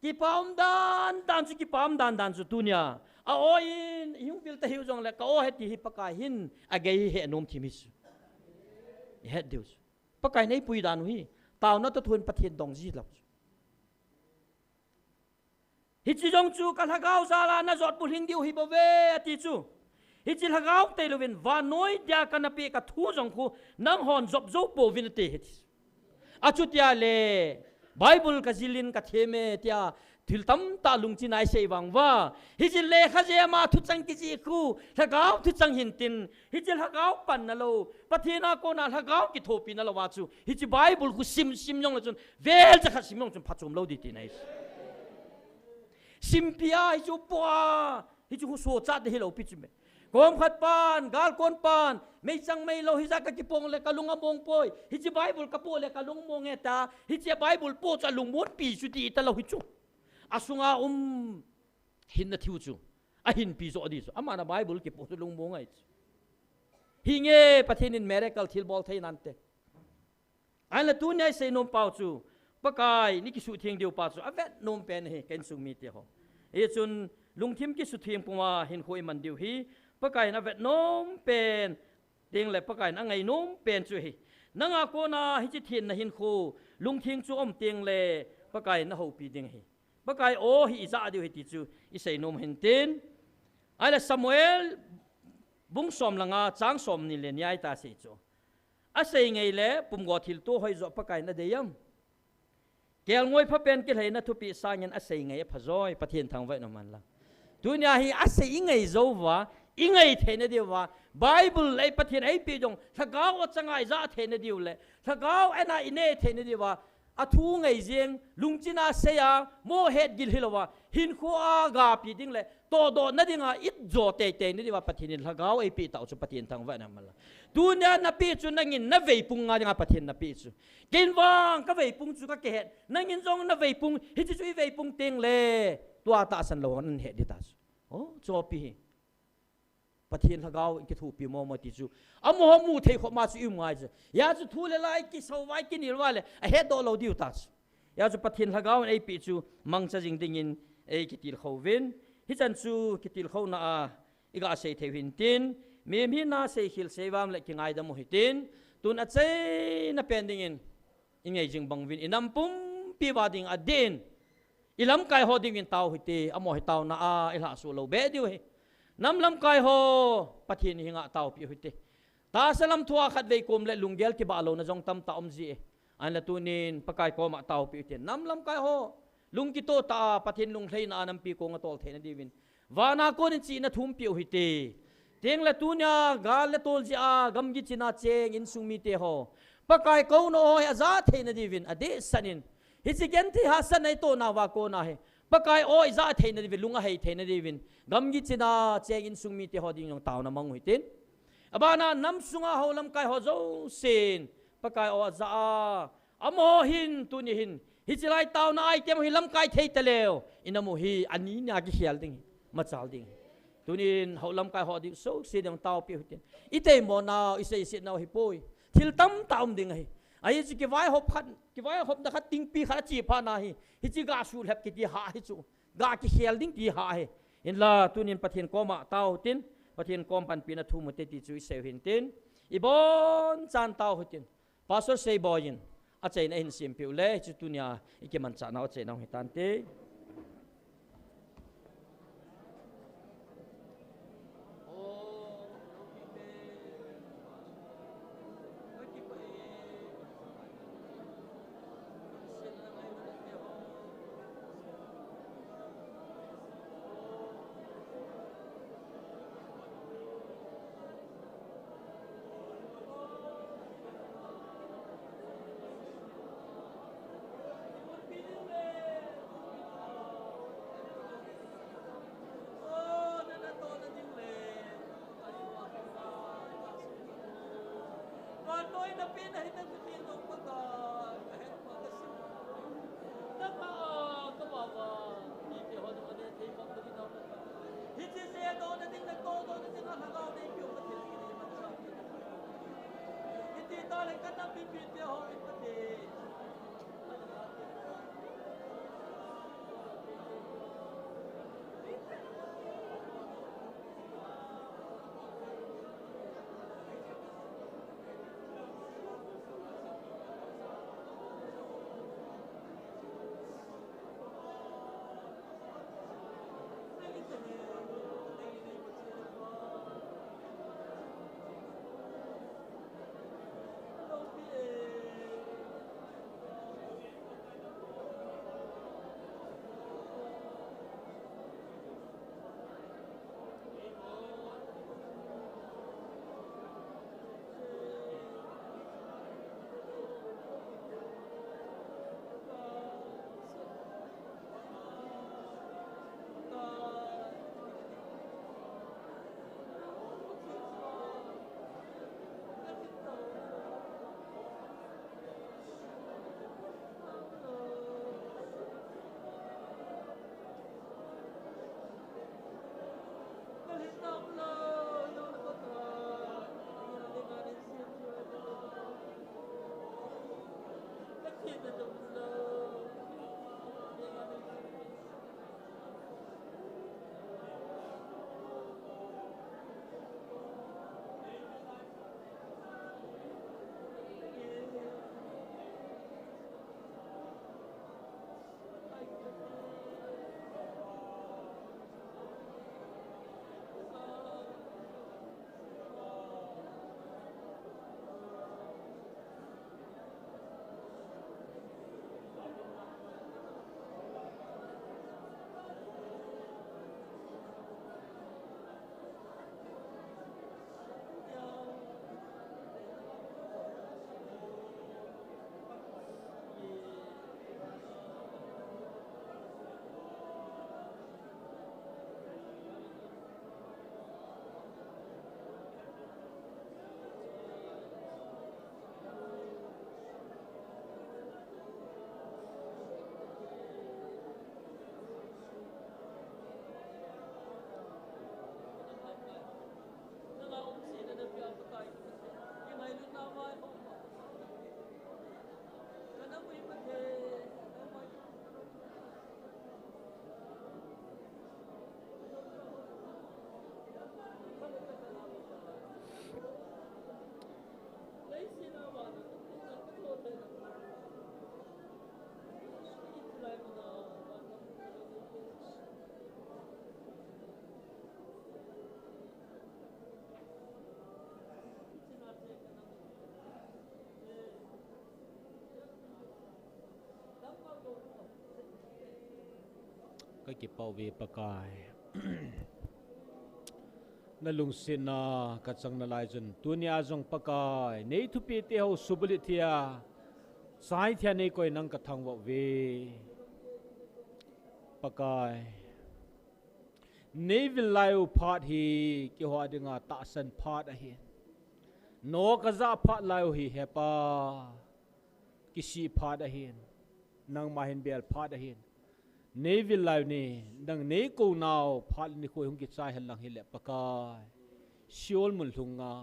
Speaker 7: ki paum dan chu ki paum dan chu tunya a oin yung fil ta hiu jong le ka o heti hi pakai hin agei he nom thimis he deus pakai nei pui dan hi taw na ta thun pathian dong ji lap hi chi jong chu ka lagau sala na zot puling diu hi bove ati chu hi chi lagau te lovin va noi dia ka na pe ka thu jong khu nang hon zop zo po vin te het a chu tia le bible ka zilin ka theme tia thil tam ta lung chi nai sei wang wa hi chi le kha je ma thu chang ki chi khu lagau thu chang hin tin hi chi lagau pan na lo pathina ko na lagau ki thopi na lo wa chu hi chi bible ku sim yong la chun vel cha kha sim yong chun phachum lo di ti nai sim pia hi chu pa hi chu so cha de lo pi chu me gom khat pan gal kon pan mei chang mei lo hi za ka ki pong le ka lunga mong poi hi chi bible ka po le ka lung mong eta hi chi bible po cha lung mon pi chu ti ta lo hi chu asunga hin na thiu chu a hin pi zo di chu ama na bible ki po lung mo ngai hinge pathin in miracle thil bol thai nan te an la tu nyai sei nom pau chu pakai ni ki su thieng diu pa chu avet nom pen he ken sung mi te ho e chun lung thim ki su thieng puma hin khoi man diu hi pakai na vet nom pen ding le pakai na ngai nom pen chu hi nanga ko na hi chi thin na hin khu lung thing chu om tieng le pakai na ho pi ding hi pakai o hi za diu hi ti chu i sei nom hin tin ala samuel bung som langa chang som ni le nyai ta sei chu a sei ngei le pum go thil tu hoi zo pakai na deyam kel ngoi pha pen ki leina thu pi sangen a sei ngei phazoi pathian thang vai no man la dunya hi a sei ngei zo wa ingei thene diwa bible lai pathian ai pi jong thagao changai za thene diu le thagao ana ine thene diwa athu ngai jeng lungchina seya mo het gil hilowa hin khuwa ga pi ding le to do na dinga it zo te te ni diwa pathin thagao ai pi tau chu pathian thang vai na mal dunya na pi chu nangin na vei pung nga dinga pathian na pi chu kin wang ka vei pung chu ka ke het nangin jong na vei pung hi chu vei pung teng le tua ta san lo an he di ta oh cho pi pathian lagau ki thu pi mo ti chu amo mu thei kho ma chu im ngai chu ya chu thu le lai ki so wai ki nil wale a he do lo diu ta ya chu pathian lagau ei pi chu mang cha jing ding in ei ki til khovin hi chan chu ki til kho na a iga sei thewin tin me mi na sei khil sewam le ki ngai da mo hitin tun a chei na pending in ingei jing bangwin inam pum pi wading a din ilam kai hoding in tau hiti amo hi tau na a ila su lo be diu he nam lam kai ho pathin hinga tau pi hiti ta salam thua khat vei kum le lunggel ki ba lo na jong tam ta om ji an la tunin pakai ko ma tau pi hiti nam lam kai ho lung ki to ta pathin lung thlei na anam pi ko nga tol thena divin wana ko ni chi na thum pi hiti tiếng là tu nya gal le tol ji a gam gi china cheng in sung mi te ho pakai ko no hoi aza the na divin ade sanin hi chi gen thi ha san nei to na wa ko na he pakai oi za the na divin lunga hei the na divin gam gi china cheng in sung mi te ho ding yong taw na mang hui tin abana nam sunga holam kai ho zo sin pakai o za amo hin tu ni hin hi chilai taw na ai kem hi lam kai thei taleo inamu hi ani nya gi hial ding ma chal ding tunin holam kai ho ding so si dang taw pi hutin ite mo na isei sit na hi poi thil tam taum ding hi ai chi ki vai hop khat ki vai hop da khat ting pi kha chi pha na hi chi ga sul hep ki ti ha hi chu ga ki hial ding ti ha he in la tunin pathin koma taw tin pathin kom pan pina thu mu te ti chu se hin tin ibon chan taw hutin pastor sei boyin a chei na hin sim piu le chu tunia ikeman cha na chei na hi tan te cái kịp bảo vệ bậc cài
Speaker 9: na lung sin na ka chang na lai jun tunia jong pakai nei thu pi te ho subuli thia sai thia nei koi nang ka thang wa ve pakai nei vil lai u phat hi ki ho dinga ta san phat a hi no ka za phat lai u hi he pa ki si phat a hi nang ma hin bel phat a hi nei vil lai ni dang nei ko naw phat ni khoi hung ki chai han lang hi le pakai siol mun lunga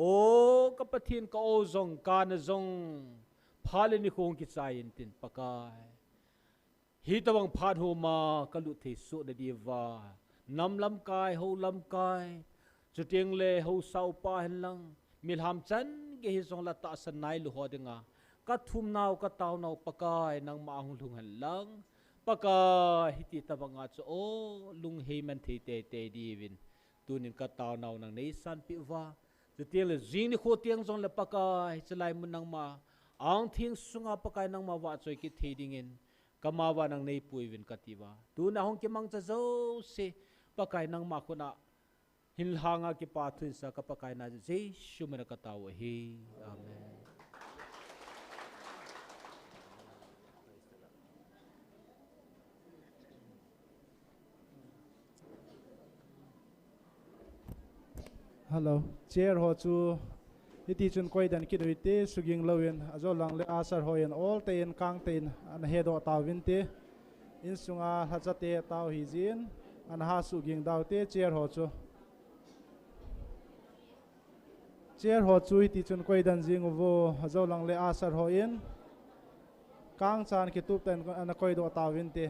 Speaker 9: o ka pathin ka o zong ka na zong phat ni khong ki chai in tin pakai hi tawang phat hu ma ka lu thei su da di wa nam lam kai ho lam kai chu tieng le ho sau pa hen lang mil ham chan ge hi zong la ta san nai lu ho dinga ka thum naw ka taw naw pakai nang ma hung lung han lang pakai hi ti tawanga chu o lung he man thei te te di win tunin ka taw naw nang nei san pi wa chu tieng le jing ni kho tieng zong le pakai chalai mun nang ma ang thing sunga pakai nang ma wa choi ki thei ding in kamawa nang nei puiwin katiwa tu na hong ki mang cha zo se pakai nang ma khuna hil hanga ki pa thun sa ka pakai na je shumana ka taw hi amen
Speaker 4: hello chair ho chu iti chun koi dan ki doite suging lawin azo lang le asar hoyen all ten kang ten an hedo tawin te in sunga hachate taw hijin an ha suging daute chair ho chu iti chun koi dan jing vo azo lang le asar hoyen kang chan ki tup ten an koi do tawin te